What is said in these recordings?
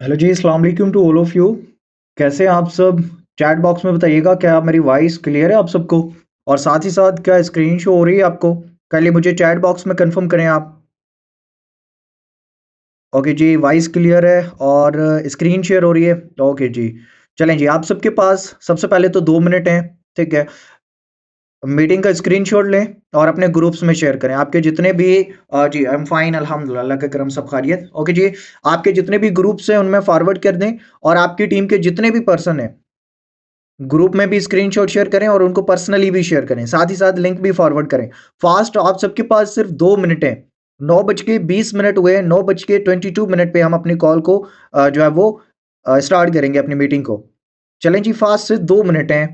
Hello जी, अस्सलाम वालेकुम to all of you. कैसे हैं आप सब? चैट बॉक्स में बताइएगा क्या मेरी वॉइस क्लियर है आप सबको? और साथ ही साथ क्या स्क्रीन शो हो रही है आपको? पहले मुझे चैट बॉक्स में कंफर्म करें आप। ओके जी, वॉइस क्लियर है और स्क्रीन शेयर हो रही है। ओके जी, चलें जी। आप सबके पास सबसे पहले तो 2 मिनट हैं, ठीक है? मीटिंग का स्क्रीनशॉट लें और अपने ग्रुप्स में शेयर करें। आपके जितने भी जी, आई एम फाइन अल्हम्दुलिल्लाह, अल्लाह का करम, सब खैरियत। ओके जी, आपके जितने भी ग्रुप्स हैं उनमें फॉरवर्ड कर दें और आपकी टीम के जितने भी पर्सन हैं ग्रुप में भी स्क्रीनशॉट शेयर करें और उनको पर्सनली भी शेयर करें, साथ ही साथ लिंक भी फॉरवर्ड करें फास्ट। आप सबके पास सिर्फ 2 मिनट है। 9:20 हुए, 9:22 पे हम अपनी कॉल को जो है वो स्टार्ट करेंगे अपनी मीटिंग को। चलें जी, फास्ट से 2 मिनट हैं।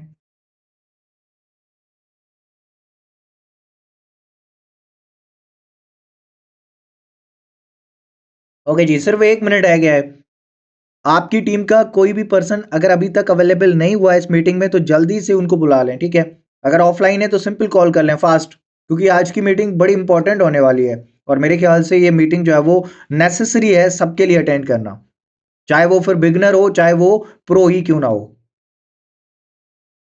ओके जी, सिर्फ 1 मिनट रह गया है। आपकी टीम का कोई भी पर्सन अगर अभी तक अवेलेबल नहीं हुआ है इस मीटिंग में तो जल्दी से उनको बुला लें, ठीक है? अगर ऑफलाइन है तो सिंपल कॉल कर लें फास्ट, क्योंकि आज की मीटिंग बड़ी इंपॉर्टेंट होने वाली है और मेरे ख्याल से ये मीटिंग जो है वो नेसेसरी है सबके लिए अटेंड करना, चाहे वो फिर बिगनर हो चाहे वो प्रो ही क्यों ना हो।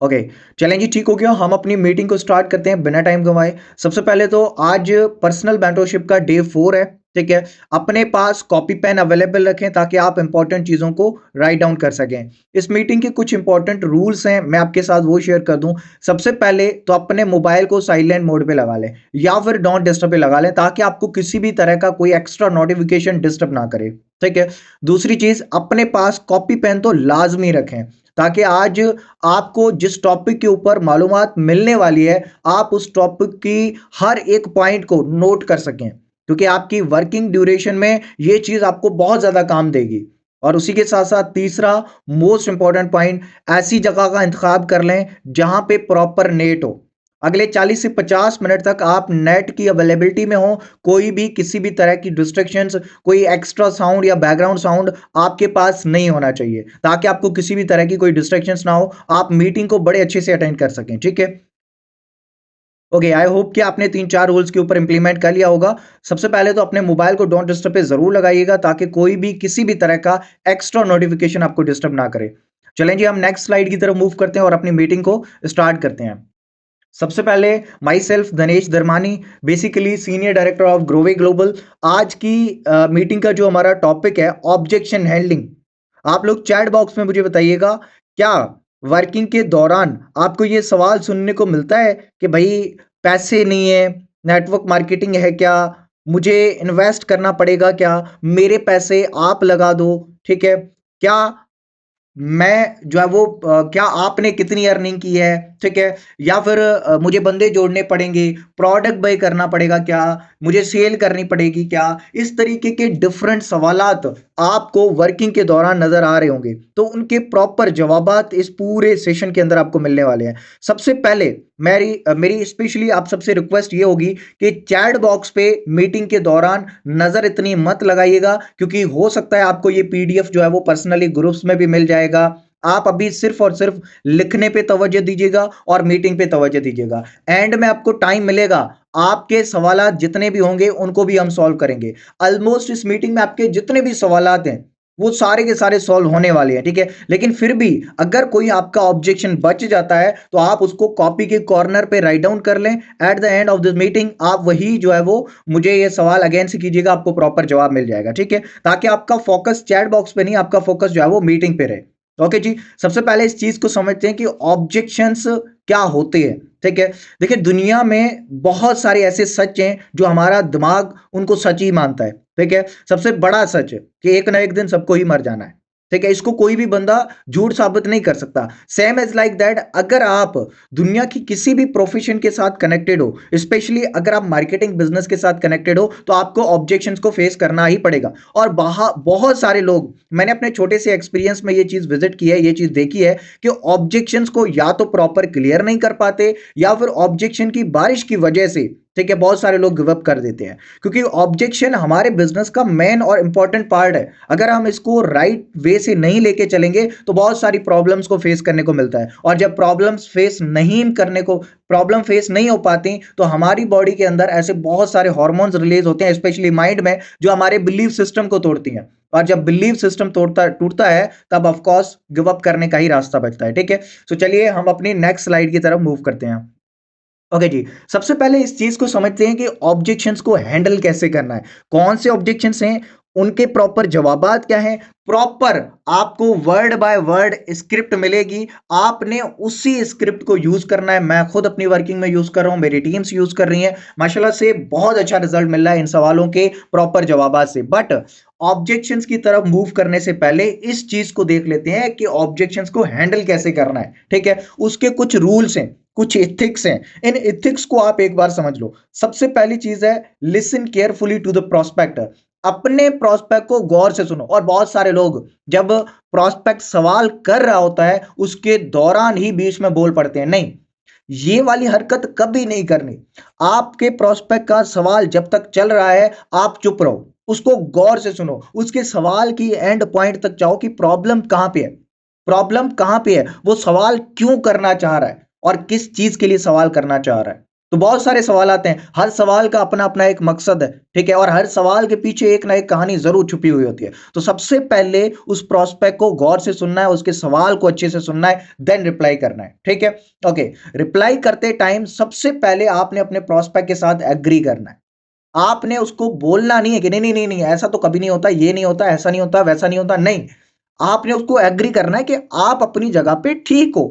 ओके, चलें जी, ठीक हो गया। हम अपनी मीटिंग को स्टार्ट करते हैं बिना टाइम गंवाए। सबसे पहले तो आज पर्सनल मेंटरशिप का डे 4 है, ठीक है? अपने पास कॉपी पेन अवेलेबल रखें ताकि आप इंपॉर्टेंट चीज़ों को राइट डाउन कर सकें। इस मीटिंग के कुछ इंपॉर्टेंट रूल्स हैं, मैं आपके साथ वो शेयर कर दूं। सबसे पहले तो अपने मोबाइल को साइलेंट मोड पे लगा लें या फिर डोंट डिस्टर्ब पे लगा लें ताकि आपको किसी भी तरह का कोई एक्स्ट्रा नोटिफिकेशन डिस्टर्ब ना करे, ठीक है? दूसरी चीज़, अपने पास कॉपी पेन तो लाजमी रखें ताकि आज आपको जिस टॉपिक के ऊपर मालूमात मिलने वाली है आप उस टॉपिक की हर एक पॉइंट को नोट कर सकें, क्योंकि आपकी वर्किंग ड्यूरेशन में ये चीज आपको बहुत ज्यादा काम देगी। और उसी के साथ साथ तीसरा मोस्ट इंपॉर्टेंट पॉइंट, ऐसी जगह का इंतखाब कर लें जहां पे प्रॉपर नेट हो। अगले 40 से 50 मिनट तक आप नेट की अवेलेबिलिटी में हो। कोई भी किसी भी तरह की डिस्ट्रैक्शंस, कोई एक्स्ट्रा साउंड या बैकग्राउंड साउंड आपके पास नहीं होना चाहिए ताकि आपको किसी भी तरह की कोई डिस्ट्रैक्शंस ना हो, आप मीटिंग को बड़े अच्छे से अटेंड कर सकें, ठीक है? ओके, आई होप कि आपने 3-4 रूल्स के ऊपर इंप्लीमेंट कर लिया होगा। सबसे पहले तो अपने मोबाइल को डोंट डिस्टर्ब पे जरूर लगाइएगा ताकि कोई भी किसी भी तरह का एक्स्ट्रा नोटिफिकेशन आपको डिस्टर्ब ना करे। चलें जी, हम नेक्स्ट स्लाइड की तरफ मूव करते हैं और अपनी मीटिंग को स्टार्ट करते हैं। सबसे पहले myself Dinesh Dharmani, basically senior director of Grove global. आज की मीटिंग का जो हमारा टॉपिक है, ऑब्जेक्शन हैंडलिंग। आप लोग चैट बॉक्स में मुझे बताइएगा, क्या वर्किंग के दौरान आपको ये सवाल सुनने को मिलता है कि भाई पैसे नहीं है, नेटवर्क मार्केटिंग है क्या, मुझे इन्वेस्ट करना पड़ेगा क्या, मेरे पैसे आप लगा दो, ठीक है? क्या मैं जो है वो क्या आपने कितनी अर्निंग की है, ठीक है? या फिर मुझे बंदे जोड़ने पड़ेंगे, प्रोडक्ट बाय करना पड़ेगा क्या, मुझे सेल करनी पड़ेगी क्या? इस तरीके के डिफरेंट सवालात आपको वर्किंग के दौरान नजर आ रहे होंगे, तो उनके प्रॉपर जवाबात इस पूरे सेशन के अंदर आपको मिलने वाले हैं। सबसे पहले मेरी स्पेशली आप सबसे रिक्वेस्ट ये होगी कि चैट बॉक्स पे मीटिंग के दौरान नजर इतनी मत लगाइएगा, क्योंकि हो सकता है आपको ये पीडीएफ जो है वो पर्सनली ग्रुप्स में भी मिल जाएगा। आप अभी सिर्फ और सिर्फ लिखने पे तवज्जो दीजिएगा और मीटिंग पे तवज्जो दीजिएगा। एंड में आपको टाइम मिलेगा, आपके सवालात जितने भी होंगे उनको भी हम सॉल्व करेंगे। ऑलमोस्ट इस मीटिंग में आपके जितने भी सवालात हैं वो सारे के सारे सॉल्व होने वाले हैं, ठीक है? लेकिन फिर भी अगर कोई आपका ऑब्जेक्शन बच जाता है तो आप उसको कॉपी के कॉर्नर पे राइट डाउन कर लें। At the end of the meeting आप वही जो है वो मुझे ये सवाल अगेन से कीजिएगा, आपको प्रॉपर जवाब मिल जाएगा, ठीक है? ताकि आपका फोकस चैट बॉक्स पे नहीं, आपका फोकस जो है वो मीटिंग पे रहे। ओके जी, सबसे पहले इस चीज को समझते हैं कि ऑब्जेक्शंस क्या होते हैं, ठीक है? देखिए, दुनिया में बहुत सारे ऐसे सच हैं जो हमारा दिमाग उनको सच ही मानता है, ठीक है? सबसे बड़ा सच कि एक ना एक दिन सबको ही मर जाना है, ठीक है? इसको कोई भी बंदा झूठ साबित नहीं कर सकता। सेम एज लाइक दैट, अगर आप दुनिया की किसी भी प्रोफेशन के साथ कनेक्टेड हो, स्पेशली अगर आप मार्केटिंग बिजनेस के साथ कनेक्टेड हो, तो आपको ऑब्जेक्शंस को फेस करना ही पड़ेगा। और बहुत सारे लोग, मैंने अपने छोटे से एक्सपीरियंस में ये चीज विजिट की है, ये चीज देखी है कि ऑब्जेक्शंस को या तो प्रॉपर क्लियर नहीं कर पाते या फिर ऑब्जेक्शन की बारिश की वजह से ठीक है, बहुत सारे लोग गिव अप कर देते हैं क्योंकि ऑब्जेक्शन हमारे बिजनेस का मेन और इंपॉर्टेंट पार्ट है। अगर हम इसको राइट वे से नहीं लेके चलेंगे तो बहुत सारी प्रॉब्लम्स को फेस करने को मिलता है, और जब प्रॉब्लम फेस नहीं हो पाती तो हमारी बॉडी के अंदर ऐसे बहुत सारे हार्मोन्स रिलीज होते हैं, स्पेशली माइंड में, जो हमारे बिलीफ सिस्टम को तोड़ती हैं। और जब बिलीफ सिस्टम टूटता है तब ऑफ कोर्स गिव अप करने का ही रास्ता बचता है। ठीक है, तो चलिए हम अपनी नेक्स्ट स्लाइड की तरफ मूव करते हैं। ओके जी, सबसे पहले इस चीज को समझते हैं कि ऑब्जेक्शंस को हैंडल कैसे करना है, कौन से ऑब्जेक्शंस हैं, उनके प्रॉपर जवाबात क्या हैं। प्रॉपर आपको वर्ड बाय वर्ड स्क्रिप्ट मिलेगी, आपने उसी स्क्रिप्ट को यूज करना है। मैं खुद अपनी वर्किंग में यूज कर रहा हूं, मेरी टीम्स यूज कर रही हैं, माशाल्लाह से बहुत अच्छा रिजल्ट मिल रहा है इन सवालों के प्रॉपर जवाबात से। बट ऑब्जेक्शंस की तरफ मूव करने से पहले इस चीज को देख लेते हैं कि ऑब्जेक्शंस को हैंडल कैसे करना है। ठीक है, उसके कुछ रूल्स हैं, कुछ इथिक्स हैं, इन इथिक्स को आप एक बार समझ लो। सबसे पहली चीज है listen carefully to the prospector. अपने प्रोस्पेक्ट को गौर से सुनो। और बहुत सारे लोग जब प्रोस्पेक्ट सवाल कर रहा होता है उसके दौरान ही बीच में बोल पड़ते हैं, नहीं, ये वाली हरकत कभी नहीं करनी। आपके प्रोस्पेक्ट का सवाल जब तक चल रहा है आप चुप रहो, उसको गौर से सुनो, उसके सवाल की एंड पॉइंट तक जाओ कि प्रॉब्लम कहां पे है, प्रॉब्लम कहां पे है, वो सवाल क्यों करना चाह रहा है और किस चीज के लिए सवाल करना चाह रहा है। तो बहुत सारे सवाल आते हैं, हर सवाल का अपना अपना एक मकसद है। ठीक है, और हर सवाल के पीछे एक ना एक कहानी जरूर छुपी हुई होती है। तो सबसे पहले उस प्रोस्पेक्ट को गौर से सुनना है, उसके सवाल को अच्छे से सुनना है, देन रिप्लाई करना है। ठीक है, ओके, रिप्लाई करते टाइम सबसे पहले आपने अपने प्रोस्पेक्ट के साथ एग्री करना है। आपने उसको बोलना नहीं है कि नहीं नहीं नहीं नहीं ऐसा तो कभी नहीं होता, ये नहीं होता, ऐसा नहीं होता, वैसा नहीं होता, नहीं, आपने उसको एग्री करना है कि आप अपनी जगह पे ठीक हो।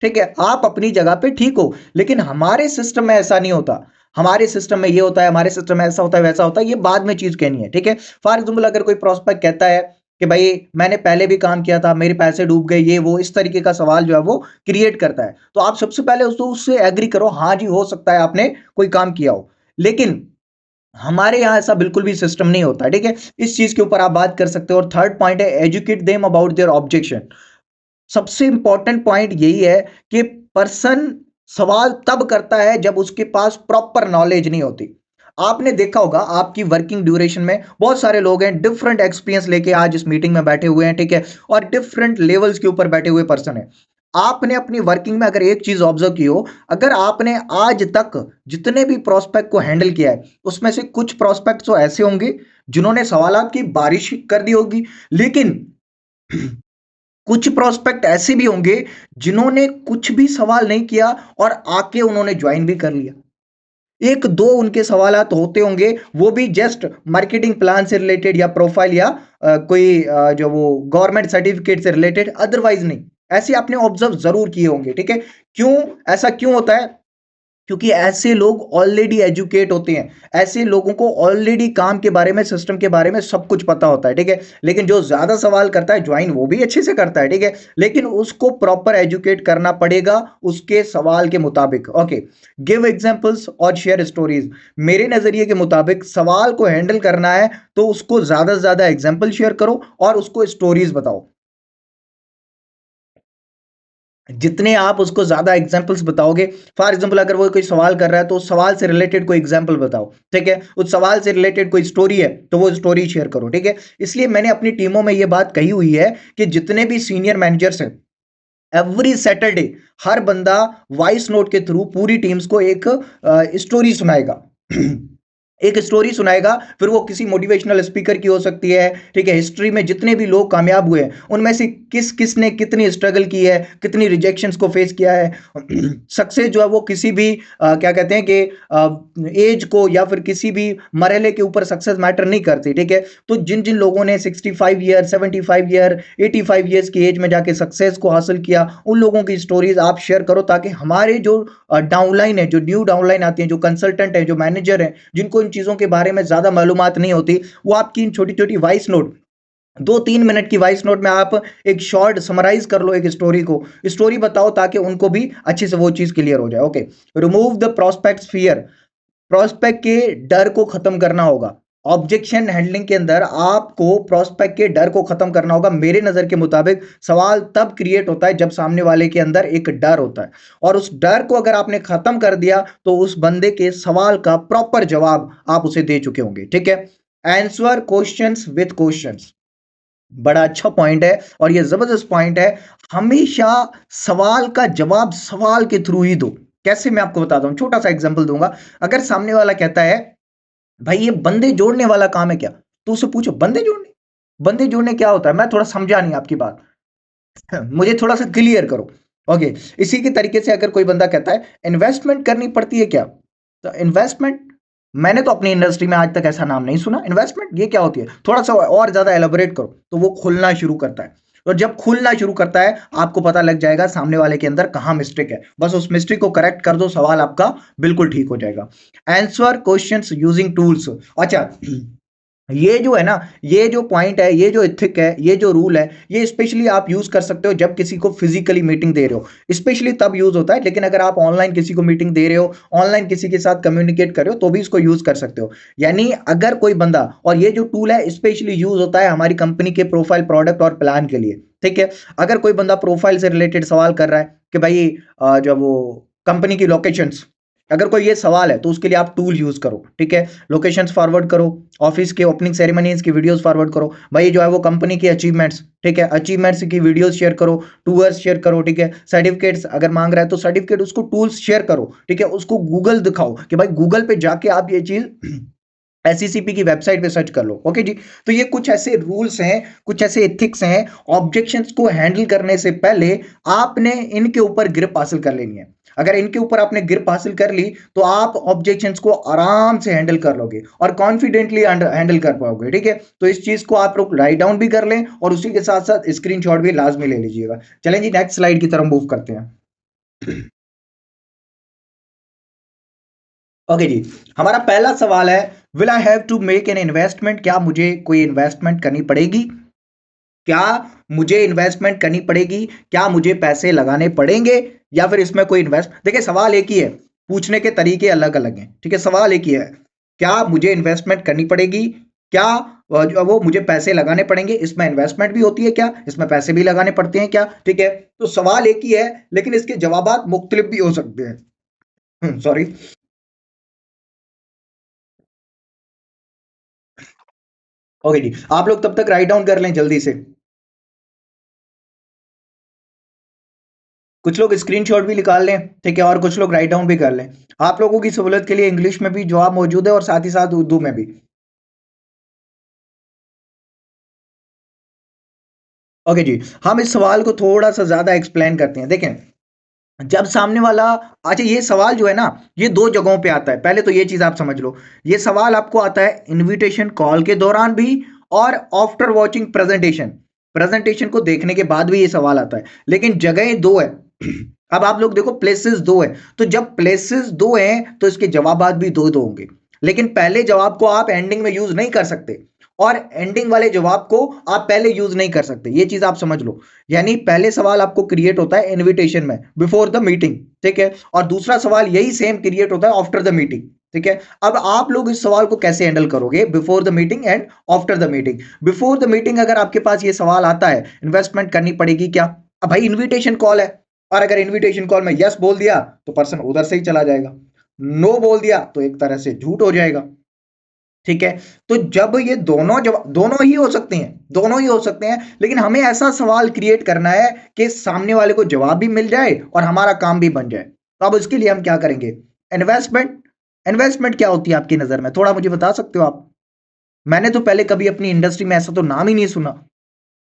ठीक है, आप अपनी जगह पे ठीक हो, लेकिन हमारे सिस्टम में ऐसा नहीं होता। हमारे सिस्टम में ये होता है, हमारे सिस्टम में ऐसा होता है, वैसा होता है, ये बाद में चीज कहनी है। ठीक है, फॉर एग्जाम्पल अगर कोई प्रोस्पेक्ट कहता है कि भाई मैंने पहले भी काम किया था, मेरे पैसे डूब गए, ये वो, इस तरीके का सवाल जो है वो क्रिएट करता है, तो आप सबसे पहले उससे एग्री करो, हाँ जी हो सकता है आपने कोई काम किया हो। लेकिन हमारे यहाँ ऐसा बिल्कुल भी सिस्टम नहीं होता। ठीक है, इस चीज के ऊपर आप बात कर सकते हो। और थर्ड पॉइंट है educate them about their objection. सबसे इंपॉर्टेंट पॉइंट यही है कि पर्सन सवाल तब करता है जब उसके पास प्रॉपर नॉलेज नहीं होती। आपने देखा होगा आपकी वर्किंग ड्यूरेशन में बहुत सारे लोग हैं, डिफरेंट एक्सपीरियंस लेके आज इस मीटिंग में बैठे हुए हैं। ठीक है, और डिफरेंट लेवल्स के ऊपर बैठे हुए पर्सन है। आपने अपनी वर्किंग में अगर एक चीज ऑब्जर्व की हो, अगर आपने आज तक जितने भी प्रोस्पेक्ट को हैंडल किया है उसमें से कुछ प्रोस्पेक्ट तो ऐसे होंगे जिन्होंने सवालात की बारिश कर दी होगी, लेकिन कुछ प्रोस्पेक्ट ऐसे भी होंगे जिन्होंने कुछ भी सवाल नहीं किया और आके उन्होंने ज्वाइन भी कर लिया। एक दो उनके सवालात होते होंगे, वो भी जस्ट मार्केटिंग प्लान से रिलेटेड या प्रोफाइल या कोई जो वो गवर्नमेंट सर्टिफिकेट से रिलेटेड, अदरवाइज नहीं। ऐसे आपने ऑब्जर्व जरूर किए होंगे। ठीक है, क्यों ऐसा क्यों होता है? क्योंकि ऐसे लोग ऑलरेडी एजुकेट होते हैं, ऐसे लोगों को ऑलरेडी काम के बारे में, सिस्टम के बारे में सब कुछ पता होता है। ठीक है, लेकिन जो ज्यादा सवाल करता है ज्वाइन वो भी अच्छे से करता है। ठीक है, लेकिन उसको प्रॉपर एजुकेट करना पड़ेगा उसके सवाल के मुताबिक। ओके, गिव एग्जांपल्स और शेयर स्टोरीज। मेरे नजरिए के मुताबिक सवाल को हैंडल करना है तो उसको ज्यादा से ज्यादा एग्जाम्पल शेयर करो और उसको स्टोरीज बताओ। जितने आप उसको ज्यादा एग्जांपल्स बताओगे, फॉर एग्जांपल अगर वो कोई सवाल कर रहा है तो उस सवाल से रिलेटेड कोई एग्जांपल बताओ। ठीक है, उस सवाल से रिलेटेड कोई स्टोरी है तो वो स्टोरी शेयर करो। ठीक है, इसलिए मैंने अपनी टीमों में ये बात कही हुई है कि जितने भी सीनियर मैनेजर्स हैं, एवरी सैटरडे हर बंदा वॉइस नोट के थ्रू पूरी टीम्स को एक स्टोरी सुनाएगा। एक स्टोरी सुनाएगा, फिर वो किसी मोटिवेशनल स्पीकर की हो सकती है। ठीक है, हिस्ट्री में जितने भी लोग कामयाब हुए हैं उनमें से किस किस ने कितनी स्ट्रगल की है, कितनी रिजेक्शंस को फेस किया है। सक्सेस जो है वो किसी भी क्या कहते हैं कि एज को या फिर किसी भी मरहले के ऊपर सक्सेस मैटर नहीं करती। ठीक है, तो जिन जिन लोगों ने 65 ईयर, 75 ईयर, 85 ईयर्स की एज में जाके सक्सेस को हासिल किया, उन लोगों की स्टोरीज आप शेयर करो, ताकि हमारे जो डाउनलाइन है, जो न्यू डाउनलाइन आती है, जो कंसल्टेंट है, जो मैनेजर है, जिनको इन चीजों के बारे में ज्यादा मालूमात नहीं होती, वो आपकी इन छोटी छोटी वॉइस नोट, 2-3 मिनट की वॉइस नोट में आप एक शॉर्ट समराइज कर लो, एक स्टोरी को, स्टोरी बताओ, ताकि उनको भी अच्छे से वो चीज क्लियर हो जाए। Okay, remove the prospect fear. Prospect के डर को खत्म करना होगा। ऑब्जेक्शन हैंडलिंग के अंदर आपको प्रोस्पेक्ट के डर को खत्म करना होगा। मेरे नजर के मुताबिक सवाल तब क्रिएट होता है जब सामने वाले के अंदर एक डर होता है, और उस डर को अगर आपने खत्म कर दिया तो उस बंदे के सवाल का प्रॉपर जवाब आप उसे दे चुके होंगे। ठीक है, आंसर क्वेश्चंस विद क्वेश्चंस, बड़ा अच्छा पॉइंट है और ये जबरदस्त पॉइंट है। हमेशा सवाल का जवाब सवाल के थ्रू ही दो। कैसे, मैं आपको बताता हूं, छोटा सा एग्जांपल दूंगा। अगर सामने वाला कहता है भाई ये बंदे जोड़ने वाला काम है क्या, तो उससे पूछो बंदे जोड़ने क्या होता है, मैं थोड़ा समझा नहीं आपकी बात, मुझे थोड़ा सा क्लियर करो। ओके, इसी के तरीके से अगर कोई बंदा कहता है इन्वेस्टमेंट करनी पड़ती है क्या, तो इन्वेस्टमेंट, मैंने तो अपनी इंडस्ट्री में आज तक ऐसा नाम नहीं सुना, इन्वेस्टमेंट ये क्या होती है, थोड़ा सा और ज्यादा एलोबरेट करो, तो वो खुलना शुरू करता है। और जब खुलना शुरू करता है आपको पता लग जाएगा सामने वाले के अंदर कहां मिस्टेक है, बस उस मिस्टेक को करेक्ट कर दो, सवाल आपका बिल्कुल ठीक हो जाएगा। Answer questions using tools. अच्छा, ये जो है ना, ये जो पॉइंट है, ये जो इथिक है, ये जो रूल है, ये स्पेशली आप यूज कर सकते हो जब किसी को फिजिकली मीटिंग दे रहे हो, स्पेशली तब यूज होता है। लेकिन अगर आप ऑनलाइन किसी को मीटिंग दे रहे हो, ऑनलाइन किसी के साथ कम्युनिकेट कर रहे हो, तो भी इसको यूज कर सकते हो। यानी अगर कोई बंदा, और ये जो टूल है स्पेशली यूज होता है हमारी कंपनी के प्रोफाइल, प्रोडक्ट और प्लान के लिए। ठीक है, अगर कोई बंदा प्रोफाइल से रिलेटेड सवाल कर रहा है कि भाई जब वो कंपनी की लोकेशंस, अगर कोई ये सवाल है तो उसके लिए आप टूल यूज करो। ठीक है, लोकेशंस फॉरवर्ड करो, ऑफिस के ओपनिंग सेरेमनीज की वीडियोस फॉरवर्ड करो, भाई जो है वो कंपनी की अचीवमेंट्स, ठीक है, अचीवमेंट्स की वीडियोस शेयर करो, टूर्स शेयर करो। ठीक है, सर्टिफिकेट्स अगर मांग रहा है तो सर्टिफिकेट, उसको टूल्स शेयर करो। ठीक है, उसको गूगल दिखाओ कि भाई गूगल पे जाके आप ये चीज एसईसीपी की वेबसाइट पे सर्च कर लो। ओके जी, तो ये कुछ ऐसे रूल्स हैं, कुछ ऐसे एथिक्स हैं। ऑब्जेक्शंस को हैंडल करने से पहले आपने इनके ऊपर ग्रिप हासिल कर लेनी है। अगर इनके ऊपर आपने ग्रिप हासिल कर ली तो आप ऑब्जेक्शंस को आराम से हैंडल कर लोगे और कॉन्फिडेंटली हैंडल कर पाओगे। ठीक है, तो इस चीज को आप लोग राइट डाउन भी कर लें और उसी के साथ साथ स्क्रीनशॉट भी लाजमी ले लीजिएगा। चलें जी, नेक्स्ट स्लाइड की तरफ मूव करते हैं। ओके जी, हमारा पहला सवाल है, will I have to make an investment, क्या मुझे कोई इन्वेस्टमेंट करनी पड़ेगी, क्या मुझे इन्वेस्टमेंट करनी पड़ेगी, क्या मुझे पैसे लगाने पड़ेंगे, या फिर इसमें कोई इन्वेस्ट, देखिए सवाल एक ही है, पूछने के तरीके अलग अलग हैं। ठीक है, सवाल एक ही है, क्या मुझे इन्वेस्टमेंट करनी पड़ेगी, क्या जो वो मुझे पैसे लगाने पड़ेंगे, इसमें इन्वेस्टमेंट भी होती है क्या, इसमें पैसे भी लगाने पड़ते हैं क्या। ठीक है, तो सवाल एक ही है लेकिन इसके जवाबात मुख्तलिफ भी हो सकते हैं। सॉरी। ओके जी, आप लोग तब तक राइट डाउन कर लें जल्दी से, कुछ लोग स्क्रीनशॉट भी निकाल लें। ठीक है, और कुछ लोग राइट डाउन भी कर लें। आप लोगों की सहूलत के लिए इंग्लिश में भी जवाब मौजूद है और साथ ही साथ उर्दू में भी। ओके जी, हम इस सवाल को थोड़ा सा ज्यादा एक्सप्लेन करते हैं। देखें, जब सामने वाला, अच्छा ये सवाल जो है ना, ये दो जगहों पे आता है, पहले तो ये चीज आप समझ लो, ये सवाल आपको आता है इनविटेशन कॉल के दौरान भी और आफ्टर वॉचिंग प्रेजेंटेशन, प्रेजेंटेशन को देखने के बाद भी ये सवाल आता है, लेकिन जगहें दो है। अब आप लोग देखो, प्लेसेस दो है, तो जब प्लेसेस दो हैं तो इसके जवाबात भी दो दो होंगे, लेकिन पहले जवाब को आप एंडिंग में यूज नहीं कर सकते और एंडिंग वाले जवाब को आप पहले यूज नहीं कर सकते, ये चीज आप समझ लो। यानी पहले सवाल आपको क्रिएट होता है इनविटेशन में, बिफोर द मीटिंग। ठीक है, और दूसरा सवाल यही सेम क्रिएट होता है आफ्टर द मीटिंग। ठीक है, अब आप लोग इस सवाल को कैसे हैंडल करोगे, before the meeting and after the meeting. Before the meeting अगर आपके पास ये सवाल आता है इन्वेस्टमेंट करनी पड़ेगी क्या, अब भाई इन्विटेशन कॉल है, और अगर इन्विटेशन कॉल में यस बोल दिया तो पर्सन उधर से ही चला जाएगा, नो बोल दिया तो एक तरह से झूठ हो जाएगा। ठीक है, तो जब ये दोनों जवाब, दोनों ही हो सकते हैं, दोनों ही हो सकते हैं, लेकिन हमें ऐसा सवाल क्रिएट करना है कि सामने वाले को जवाब भी मिल जाए और हमारा काम भी बन जाए। तो अब उसके लिए हम क्या करेंगे, इन्वेस्टमेंट, इन्वेस्टमेंट क्या होती है आपकी नजर में, थोड़ा मुझे बता सकते हो आप, मैंने तो पहले कभी अपनी इंडस्ट्री में ऐसा तो नाम ही नहीं सुना।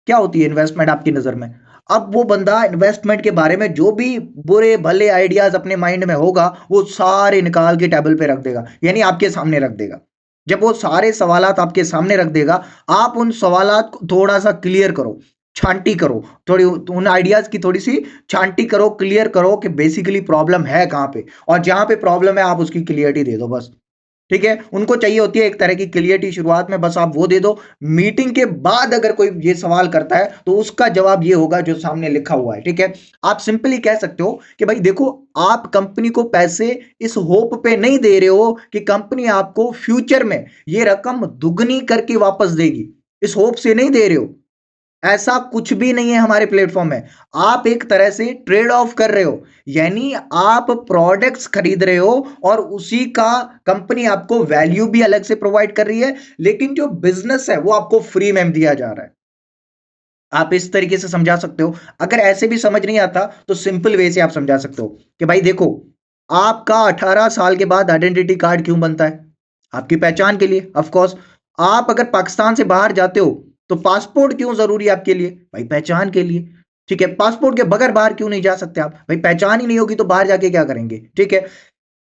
क्या होती है इन्वेस्टमेंट आपकी नजर में। अब वो बंदा इन्वेस्टमेंट के बारे में जो भी बुरे भले आइडियाज अपने माइंड में होगा वो सारे निकाल के टेबल पे रख देगा, यानी आपके सामने रख देगा। जब वो सारे सवालात आपके सामने रख देगा, आप उन सवालात को थोड़ा सा क्लियर करो, छांटी करो, थोड़ी उन आइडियाज की थोड़ी सी छांटी करो, क्लियर करो कि बेसिकली प्रॉब्लम है कहाँ पे, और जहां पे प्रॉब्लम है आप उसकी क्लियरिटी दे दो बस। ठीक है, उनको चाहिए होती है एक तरह की क्लियरिटी शुरुआत में, बस आप वो दे दो। मीटिंग के बाद अगर कोई ये सवाल करता है तो उसका जवाब ये होगा जो सामने लिखा हुआ है। ठीक है, आप सिंपली कह सकते हो कि भाई देखो, आप कंपनी को पैसे इस होप पे नहीं दे रहे हो कि कंपनी आपको फ्यूचर में ये रकम दुगनी करके वापस देगी, इस होप से नहीं दे रहे हो। ऐसा कुछ भी नहीं है हमारे प्लेटफॉर्म में। आप एक तरह से ट्रेड ऑफ कर रहे हो, यानी आप प्रोडक्ट्स खरीद रहे हो और उसी का कंपनी आपको वैल्यू भी अलग से प्रोवाइड कर रही है, लेकिन जो बिजनेस है वो आपको फ्री में दिया जा रहा है। आप इस तरीके से समझा सकते हो। अगर ऐसे भी समझ नहीं आता तो सिंपल वे से आप समझा सकते हो कि भाई देखो, आपका 18 साल के बाद आइडेंटिटी कार्ड क्यों बनता है? आपकी पहचान के लिए, ऑफ कोर्स। आप अगर पाकिस्तान से बाहर जाते हो तो पासपोर्ट क्यों जरूरी है आपके लिए? भाई पहचान के लिए। ठीक है, पासपोर्ट के बगैर बाहर क्यों नहीं जा सकते आप? भाई पहचान ही नहीं होगी तो बाहर जाके क्या करेंगे? ठीक है,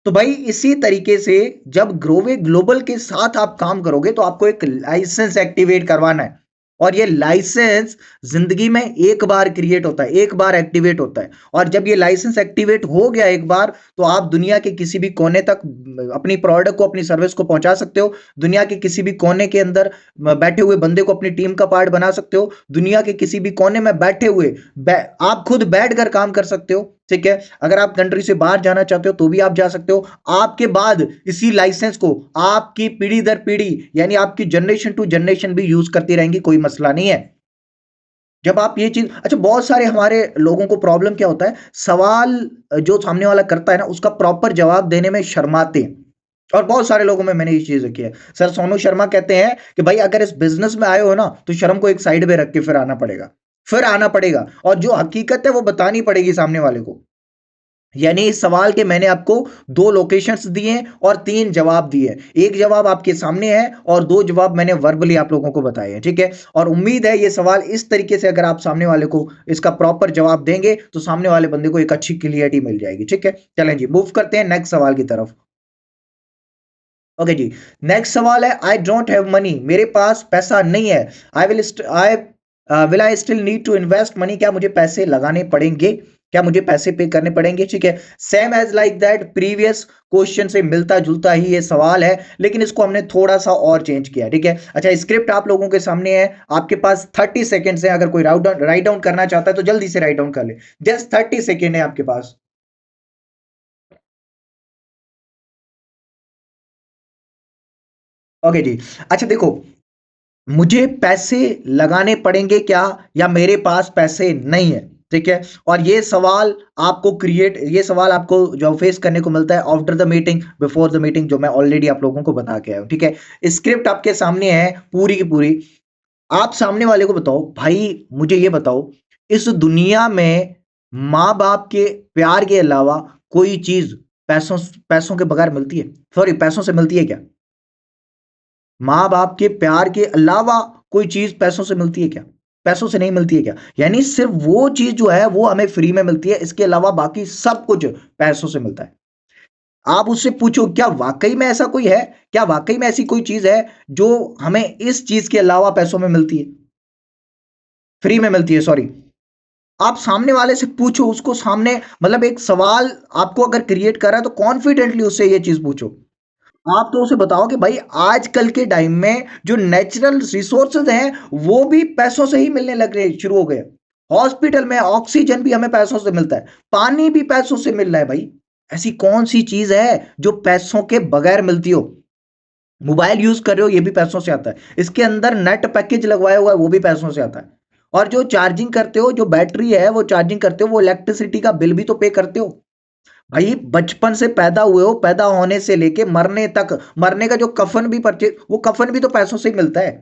तो भाई इसी तरीके से जब ग्रोवे ग्लोबल के साथ आप काम करोगे तो आपको एक लाइसेंस एक्टिवेट करवाना है, और ये लाइसेंस जिंदगी में एक बार क्रिएट होता है, एक बार एक्टिवेट होता है। और जब ये लाइसेंस एक्टिवेट हो गया एक बार, तो आप दुनिया के किसी भी कोने तक अपनी प्रोडक्ट को, अपनी सर्विस को पहुंचा सकते हो। दुनिया के किसी भी कोने के अंदर बैठे हुए बंदे को अपनी टीम का पार्ट बना सकते हो। दुनिया के किसी भी कोने में बैठे हुए आप खुद बैठकर काम कर सकते हो। ठीक है, अगर आप कंट्री से बाहर जाना चाहते हो तो भी आप जा सकते हो। आपके बाद इसी लाइसेंस को आपकी पीढ़ी दर पीढ़ी, यानी आपकी जनरेशन टू जनरेशन भी यूज करती रहेंगी, कोई मसला नहीं है। जब आप ये चीज, अच्छा, बहुत सारे हमारे लोगों को प्रॉब्लम क्या होता है, सवाल जो सामने वाला करता है ना उसका प्रॉपर जवाब देने में शर्माते हैं। और बहुत सारे लोगों में मैंने ये चीज देखी है। सर सोनू शर्मा कहते हैं कि भाई अगर इस बिजनेस में आए हो ना तो शर्म को एक साइड में रख के फिर आना पड़ेगा, फिर आना पड़ेगा, और जो हकीकत है वो बतानी पड़ेगी सामने वाले को। यानी इस सवाल के मैंने आपको दो लोकेशंस दिए और तीन जवाब दिए। एक जवाब आपके सामने है और दो जवाब मैंने वर्बली आप लोगों को बताए हैं। ठीक है, और उम्मीद है ये सवाल इस तरीके से अगर आप सामने वाले को इसका प्रॉपर जवाब देंगे तो सामने वाले बंदे को एक अच्छी क्लियरिटी मिल जाएगी। ठीक है, चलें जी, मूव करते हैं नेक्स्ट सवाल की तरफ। ओके जी, नेक्स्ट सवाल है, आई डोंट हैव मनी, मेरे पास पैसा नहीं है। I will I still need to invest money, क्या मुझे पैसे लगाने पड़ेंगे, क्या मुझे पैसे पे करने पड़ेंगे? ठीक है, same as like that previous question से मिलता जुलता ही ये सवाल है, लेकिन इसको हमने थोड़ा सा और चेंज किया। ठीक है, अच्छा, स्क्रिप्ट आप लोगों के सामने है, आपके पास 30 सेकेंड्स है। अगर कोई राइट डाउन करना चाहता है तो जल्दी से राइट डाउन कर ले, जस्ट 30 सेकेंड है आपके पास। ओके जी, अच्छा देखो, मुझे पैसे लगाने पड़ेंगे क्या, या मेरे पास पैसे नहीं है? ठीक है, और ये सवाल आपको जो फेस करने को मिलता है after the meeting, before the meeting, जो मैं ऑलरेडी आप लोगों को बता के आया हूं। ठीक है, स्क्रिप्ट आपके सामने है पूरी की पूरी। आप सामने वाले को बताओ, भाई मुझे ये बताओ, इस दुनिया में माँ बाप के प्यार के अलावा कोई चीज पैसों पैसों के बगैर मिलती है? सॉरी, पैसों से मिलती है क्या? माँ बाप के प्यार के अलावा कोई चीज पैसों से मिलती है क्या? पैसों से नहीं मिलती है क्या? यानी सिर्फ वो चीज जो है वो हमें फ्री में मिलती है, इसके अलावा बाकी सब कुछ पैसों से मिलता है। आप उससे पूछो, क्या वाकई में ऐसा कोई है? क्या वाकई में ऐसी कोई चीज है जो हमें इस चीज के अलावा पैसों में मिलती है, फ्री में मिलती है? सॉरी, आप सामने वाले से पूछो, उसको सामने, मतलब एक सवाल आपको अगर क्रिएट कर रहा है तो कॉन्फिडेंटली उससे ये चीज पूछो। आप तो उसे बताओ कि भाई आजकल के टाइम में जो नेचुरल रिसोर्सेज हैं वो भी पैसों से ही मिलने लग रहे शुरू हो गए। हॉस्पिटल में ऑक्सीजन भी हमें पैसों से मिलता है, पानी भी पैसों से मिल रहा है भाई। ऐसी कौन सी चीज है जो पैसों के बगैर मिलती हो? मोबाइल यूज कर रहे हो, ये भी पैसों से आता है। इसके अंदर नेट पैकेज लगवाया हुआ है, वो भी पैसों से आता है। और जो चार्जिंग करते हो, जो बैटरी है वो चार्जिंग करते हो, वो इलेक्ट्रिसिटी का बिल भी तो पे करते हो। भाई बचपन से पैदा हुए हो, पैदा होने से लेके मरने तक, मरने का जो कफन भी परचेज, वो कफन भी तो पैसों से ही मिलता है।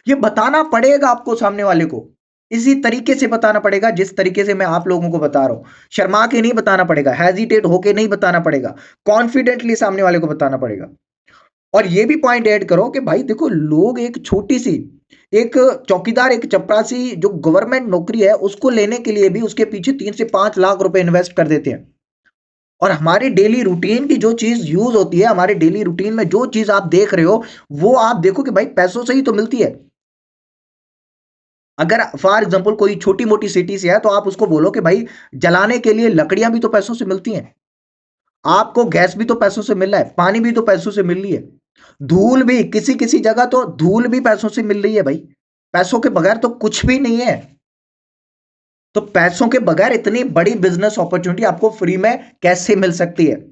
ये बताना पड़ेगा आपको सामने वाले को, इसी तरीके से बताना पड़ेगा जिस तरीके से मैं आप लोगों को बता रहा हूं। शर्मा के नहीं बताना पड़ेगा, हेजिटेट होके नहीं बताना पड़ेगा, कॉन्फिडेंटली सामने वाले को बताना पड़ेगा। और ये भी पॉइंट ऐड करो कि भाई देखो, लोग एक छोटी सी, एक चौकीदार, एक चपरासी जो गवर्नमेंट नौकरी है उसको लेने के लिए भी उसके पीछे 3 से 5 लाख रुपए इन्वेस्ट कर देते हैं। और हमारे डेली रूटीन की जो चीज यूज होती है, हमारे डेली रूटीन में जो चीज आप देख रहे हो, वो आप देखो कि भाई पैसों से ही तो मिलती है। अगर फॉर एग्जांपल कोई छोटी मोटी सिटी से है तो आप उसको बोलो कि भाई जलाने के लिए लकड़ियां भी तो पैसों से मिलती हैं, आपको गैस भी तो पैसों से मिल रहा है, पानी भी तो पैसों से मिल रही है। धूल भी किसी किसी जगह तो धूल भी पैसों से मिल रही है भाई। पैसों के बगैर तो कुछ भी नहीं है। तो पैसों के बगैर इतनी बड़ी बिजनेस अपॉर्चुनिटी आपको फ्री में कैसे मिल सकती है?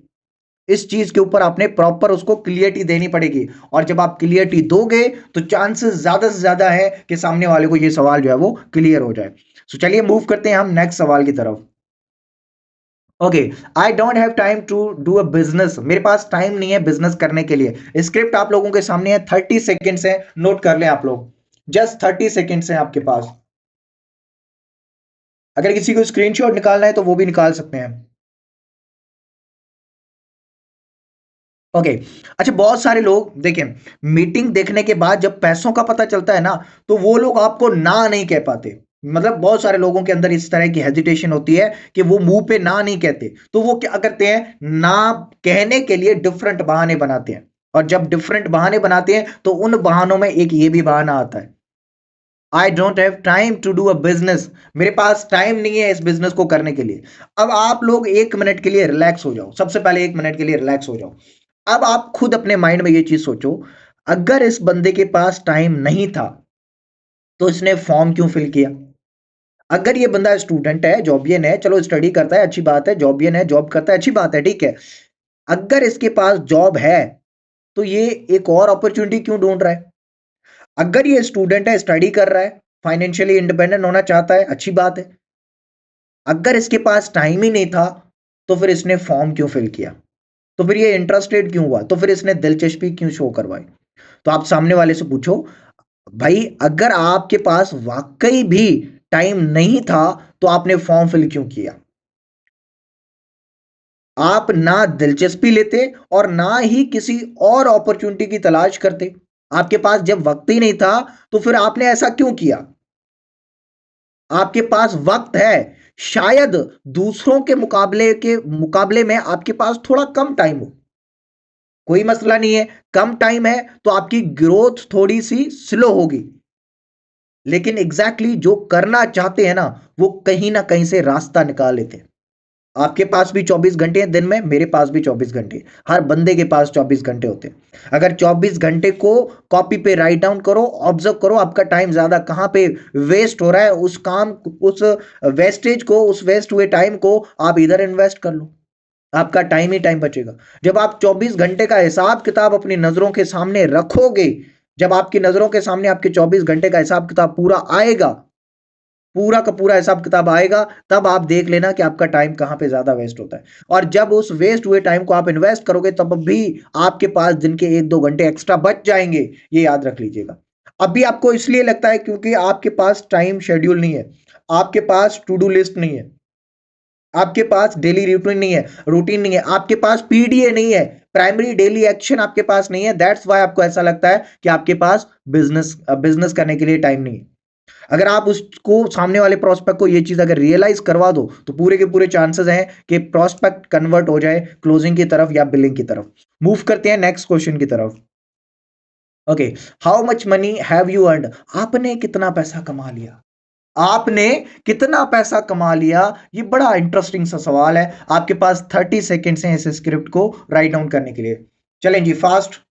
इस चीज के ऊपर आपने प्रॉपर उसको क्लियरिटी देनी पड़ेगी। और जब आप क्लियरिटी दोगे तो चांसेस ज्यादा से ज्यादा है कि सामने वाले को ये सवाल जो है वो क्लियर हो जाए। सो चलिए मूव करते हैं हम नेक्स्ट सवाल की तरफ। Okay, I don't have time to do a business. मेरे पास टाइम नहीं है बिजनेस करने के लिए। स्क्रिप्ट आप लोगों के सामने है, 30 सेकेंड्स है, नोट कर लें आप लोग। जस्ट 30 सेकेंड्स है आपके पास। अगर किसी को स्क्रीनशॉट निकालना है तो वो भी निकाल सकते हैं। ओके, अच्छा बहुत सारे लोग देखें, मीटिंग देखने के बाद जब पैसों का पता चलता है ना, तो वो लोग आपको ना नहीं कह पाते। मतलब बहुत सारे लोगों के अंदर इस तरह की हेजिटेशन होती है कि वो मुंह पे ना नहीं कहते, तो वो क्या करते हैं, ना कहने के लिए डिफरेंट बहाने बनाते हैं। और जब डिफरेंट बहाने बनाते हैं तो उन बहानों में एक ये भी बहाना आता है, I don't have time to do a business. मेरे पास टाइम नहीं है इस बिजनेस को करने के लिए। अब आप लोग 1 मिनट के लिए रिलैक्स हो जाओ, सबसे पहले 1 मिनट के लिए रिलैक्स हो जाओ। अब आप खुद अपने माइंड में ये चीज सोचो, अगर इस बंदे के पास टाइम नहीं था तो इसने फॉर्म क्यों फिल किया? अगर ये बंदा स्टूडेंट है, जॉबियन है, चलो स्टडी करता है अच्छी बात है, जॉबियन है, जॉब करता है अच्छी बात है, ठीक है। अगर इसके पास जॉब है तो ये एक और अपॉर्चुनिटी क्यों ढूंढ रहा है? अगर ये स्टूडेंट है, स्टडी कर रहा है, फाइनेंशियली इंडिपेंडेंट होना चाहता है, अच्छी बात है। अगर इसके पास टाइम ही नहीं था तो फिर इसने फॉर्म क्यों फिल किया? तो फिर ये इंटरेस्टेड क्यों हुआ? तो फिर इसने दिलचस्पी क्यों शो करवाई? तो आप सामने वाले से पूछो, भाई अगर आपके पास वाकई भी टाइम नहीं था तो आपने फॉर्म फिल क्यों किया? आप ना दिलचस्पी लेते और ना ही किसी और अपॉर्चुनिटी की तलाश करते। आपके पास जब वक्त ही नहीं था तो फिर आपने ऐसा क्यों किया? आपके पास वक्त है, शायद दूसरों के मुकाबले में आपके पास थोड़ा कम टाइम हो, कोई मसला नहीं है। कम टाइम है तो आपकी ग्रोथ थोड़ी सी स्लो होगी, लेकिन एग्जैक्टली exactly जो करना चाहते हैं ना, वो कहीं ना कहीं से रास्ता निकाल लेते हैं। आपके पास भी 24 घंटे हैं दिन में, मेरे पास भी 24 घंटे, हर बंदे के पास 24 घंटे होते हैं। अगर 24 घंटे को कॉपी पे राइट डाउन करो, ऑब्जर्व करो आपका टाइम ज्यादा कहां पे वेस्ट हो रहा है, उस काम, उस वेस्टेज को, उस वेस्ट हुए टाइम को आप इधर इन्वेस्ट कर लो, आपका टाइम ही टाइम बचेगा। जब आप 24 घंटे का हिसाब किताब अपनी नजरों के सामने रखोगे, जब आपकी नजरों के सामने आपके 24 घंटे का हिसाब किताब पूरा आएगा, पूरा का पूरा हिसाब किताब आएगा, तब आप देख लेना कि आपका टाइम कहां पे ज्यादा वेस्ट होता है। और जब उस वेस्ट हुए टाइम को आप इन्वेस्ट करोगे तब भी आपके पास दिन के 1-2 घंटे एक्स्ट्रा बच जाएंगे, ये याद रख लीजिएगा। अभी आपको इसलिए लगता है क्योंकि आपके पास टाइम शेड्यूल नहीं है, आपके पास टू डू लिस्ट नहीं है, आपके पास डेली रूटीन नहीं है, आपके पास पीडीए नहीं है, प्राइमरी डेली एक्शन आपके पास नहीं है। दैट्स वाई आपको ऐसा लगता है कि आपके पास बिजनेस करने के लिए टाइम नहीं है। अगर आप उसको, सामने वाले प्रोस्पेक्ट को ये चीज अगर रियलाइज करवा दो तो पूरे के पूरे चांसेस हैं कि प्रोस्पेक्ट कन्वर्ट हो जाए क्लोजिंग की तरफ या बिलिंग की तरफ। मूव करते हैं नेक्स्ट क्वेश्चन की तरफ। Okay, how much money have you earned? आपने कितना पैसा कमा लिया? आपने कितना पैसा कमा लिया? ये बड़ा इंटरेस्टिंग सा सवाल है। आपके पास 30 सेकेंड्स हैं इस स्क्रिप्ट को राइट डाउन करने के लिए। चलें जी फास्ट।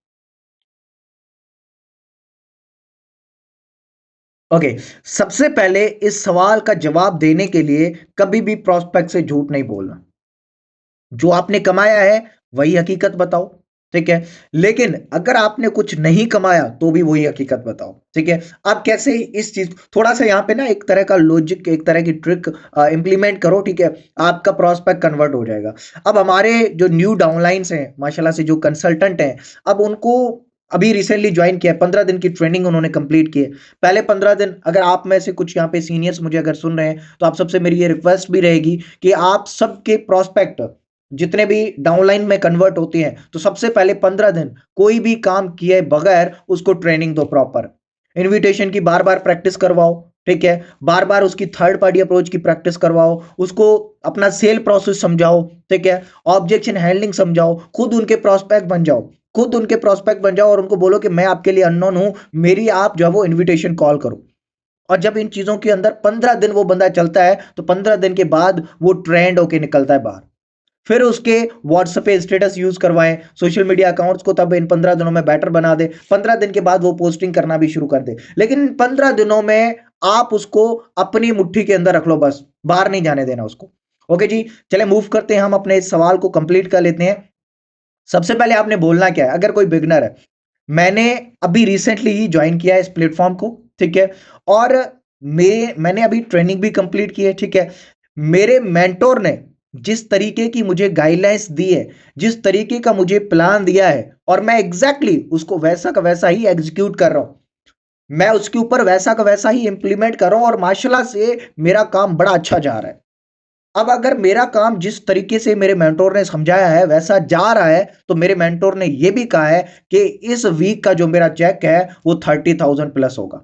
ओके, सबसे पहले इस सवाल का जवाब देने के लिए कभी भी प्रोस्पेक्ट से झूठ नहीं बोलना। जो आपने कमाया है वही हकीकत बताओ, ठीक है। लेकिन अगर आपने कुछ नहीं कमाया तो भी वही हकीकत बताओ, ठीक है। आप कैसे इस चीज, थोड़ा सा यहाँ पे ना एक तरह का लॉजिक, एक तरह की ट्रिक इंप्लीमेंट करो, ठीक है। आपका प्रोस्पेक्ट कन्वर्ट हो जाएगा। अब हमारे जो न्यू डाउनलाइंस हैं, माशाल्लाह से जो कंसल्टेंट हैं, अब उनको अभी रिसेंटली ज्वाइन किया, 15 दिन की ट्रेनिंग उन्होंने कंप्लीट की है। पहले 15 दिन, अगर आप में से कुछ यहाँ पे सीनियर्स मुझे अगर सुन रहे हैं तो आप सबसे मेरी ये रिक्वेस्ट भी रहेगी कि आप सबके प्रोस्पेक्ट जितने भी डाउनलाइन में कन्वर्ट होते हैं, तो सबसे पहले 15 दिन कोई भी काम किए बगैर उसको ट्रेनिंग दो प्रॉपर। इनविटेशन की बार बार प्रैक्टिस करवाओ, ठीक है। बार बार उसकी थर्ड पार्टी अप्रोच की प्रैक्टिस करवाओ, उसको अपना सेल प्रोसेस समझाओ, ठीक है। ऑब्जेक्शन हैंडलिंग समझाओ, खुद उनके प्रोस्पेक्ट बन जाओ और उनको बोलो कि मैं आपके लिए अननोन हूं, मेरी आप जो है वो इनविटेशन कॉल करो। और जब इन चीजों के अंदर 15 दिन वो बंदा चलता है तो 15 दिन के बाद वो ट्रेंड होके निकलता है बाहर। फिर उसके व्हाट्सएप पे स्टेटस यूज करवाएं, सोशल मीडिया अकाउंट्स को तब इन 15 दिनों में बेटर बना दे, 15 दिन के बाद वो पोस्टिंग करना भी शुरू कर दे। लेकिन इन 15 दिनों में आप उसको अपनी मुट्ठी के अंदर रख लो, बस बाहर नहीं जाने देना उसको। ओके जी, चले मूव करते हैं, हम अपने इस सवाल को कंप्लीट कर लेते हैं। सबसे पहले आपने बोलना क्या है, अगर कोई बिगनर है, मैंने अभी रिसेंटली ही ज्वाइन किया है इस प्लेटफॉर्म को, ठीक है, और मैंने अभी ट्रेनिंग भी कंप्लीट की है, ठीक है। मेरे मेंटोर ने जिस तरीके की मुझे गाइडलाइंस दी है, जिस तरीके का मुझे प्लान दिया है, और मैं एग्जैक्टली उसको वैसा का वैसा ही एग्जीक्यूट कर रहा हूं, मैं उसके ऊपर वैसा का वैसा ही इंप्लीमेंट कर रहा हूं, और माशाल्लाह से मेरा काम बड़ा अच्छा जा रहा है। अब अगर मेरा काम जिस तरीके से मेरे मेंटोर ने समझाया है वैसा जा रहा है, तो मेरे मेंटोर ने यह भी कहा है कि इस वीक का जो मेरा चेक है वो 30,000 प्लस होगा,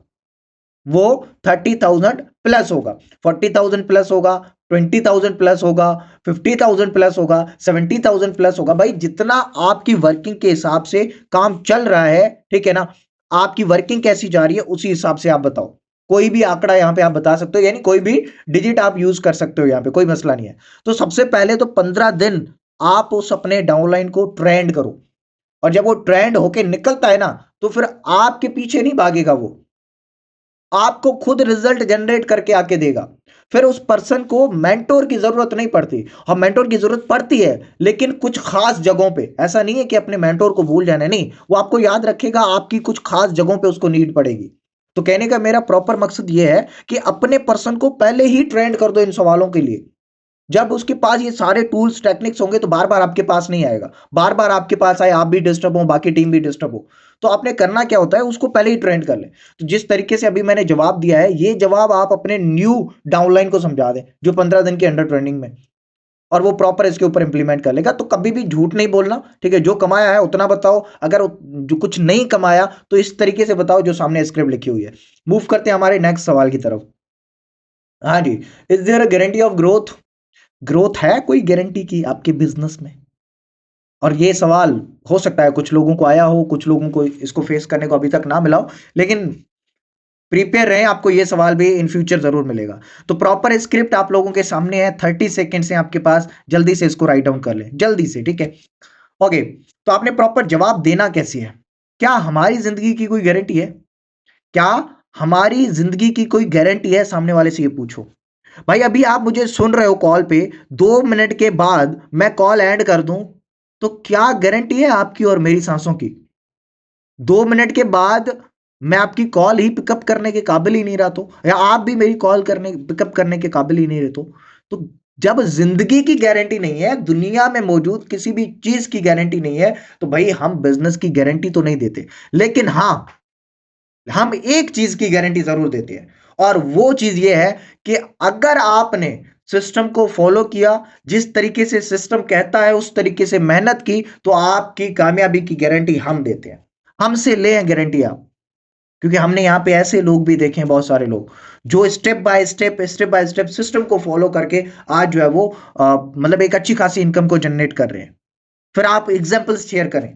वो 30,000 प्लस होगा, 40,000 प्लस होगा, 20,000 प्लस होगा, 50,000 प्लस होगा, 70,000 प्लस होगा। भाई जितना आपकी वर्किंग के हिसाब से काम चल रहा है, ठीक है ना, आपकी वर्किंग कैसी जा रही है उसी हिसाब से आप बताओ। कोई भी आंकड़ा यहां पे आप बता सकते हो, यानी कोई भी डिजिट आप यूज कर सकते हो, यहां पे कोई मसला नहीं है। तो सबसे पहले तो 15 दिन आप उस अपने डाउनलाइन को ट्रेंड करो, और जब वो ट्रेंड होके निकलता है ना, तो फिर आपके पीछे नहीं भागेगा, वो आपको खुद रिजल्ट जनरेट करके आके देगा। फिर उस पर्सन को मेंटोर की जरूरत नहीं पड़ती, और मेंटोर की जरूरत पड़ती है लेकिन कुछ खास जगहों पे। ऐसा नहीं है कि अपने मेंटोर को भूल जाना, नहीं, वो आपको याद रखेगा, आपकी कुछ खास जगहों पे उसको नीड पड़ेगी। तो कहने का मेरा प्रॉपर मकसद ये है कि अपने पर्सन को पहले ही ट्रेंड कर दो इन सवालों के लिए। जब उसके पास ये सारे टूल्स टेक्निक्स होंगे तो बार बार आपके पास नहीं आएगा, बार बार आपके पास आए, आप भी डिस्टर्ब हो, बाकी टीम भी डिस्टर्ब हो। तो आपने करना क्या होता है, उसको पहले ही ट्रेंड कर ले। तो जिस तरीके से अभी मैंने जवाब दिया है, ये जवाब आप अपने न्यू डाउनलाइन को समझा दें जो 15 दिन के अंडर ट्रेनिंग में, और वो प्रॉपर इसके ऊपर इंप्लीमेंट कर लेगा। तो कभी भी झूठ नहीं बोलना, ठीक है, जो कमाया है उतना बताओ, अगर जो कुछ नहीं कमाया तो इस तरीके से बताओ जो सामने स्क्रिप्ट लिखी हुई है। मूव करते हैं हमारे नेक्स्ट सवाल की तरफ। हाँ जी, is there a guarantee of growth? Growth है कोई गारंटी की आपके बिजनेस में? और ये सवाल हो सकता है कुछ लोगों को आया हो, कुछ लोगों को इसको फेस करने को अभी तक ना मिला हो, लेकिन प्रिपेयर रहें, आपको ये सवाल भी इन फ्यूचर जरूर मिलेगा। तो प्रॉपर स्क्रिप्ट आप लोगों के सामने है, 30 सेकेंड से आपके पास, जल्दी से इसको राइट डाउन कर लें, जल्दी से, ठीक है। ओके, तो आपने प्रॉपर जवाब देना कैसे है, क्या हमारी जिंदगी की कोई गारंटी है? क्या हमारी जिंदगी की कोई गारंटी है, सामने वाले से ये पूछो। भाई अभी आप मुझे सुन रहे हो कॉल पे, 2 मिनट के बाद मैं कॉल एंड कर दूं, तो क्या गारंटी है आपकी और मेरी सांसों की? 2 मिनट के बाद मैं आपकी कॉल ही पिकअप करने के काबिल ही नहीं रहा, तो या आप भी मेरी कॉल करने पिकअप करने के काबिल ही नहीं रहे, तो जब जिंदगी की गारंटी नहीं है, दुनिया में मौजूद किसी भी चीज की गारंटी नहीं है, तो भाई हम बिजनेस की गारंटी तो नहीं देते। लेकिन हाँ, हम एक चीज की गारंटी जरूर देते हैं, और वो चीज ये है कि अगर आपने सिस्टम को फॉलो किया, जिस तरीके से सिस्टम कहता है उस तरीके से मेहनत की, तो आपकी कामयाबी की गारंटी हम देते हैं। हमसे ले गारंटी आप, क्योंकि हमने यहाँ पे ऐसे लोग भी देखे हैं, बहुत सारे लोग जो स्टेप बाय स्टेप सिस्टम को फॉलो करके आज जो है वो मतलब एक अच्छी खासी इनकम को जनरेट कर रहे हैं। फिर आप एग्जाम्पल्स शेयर करें।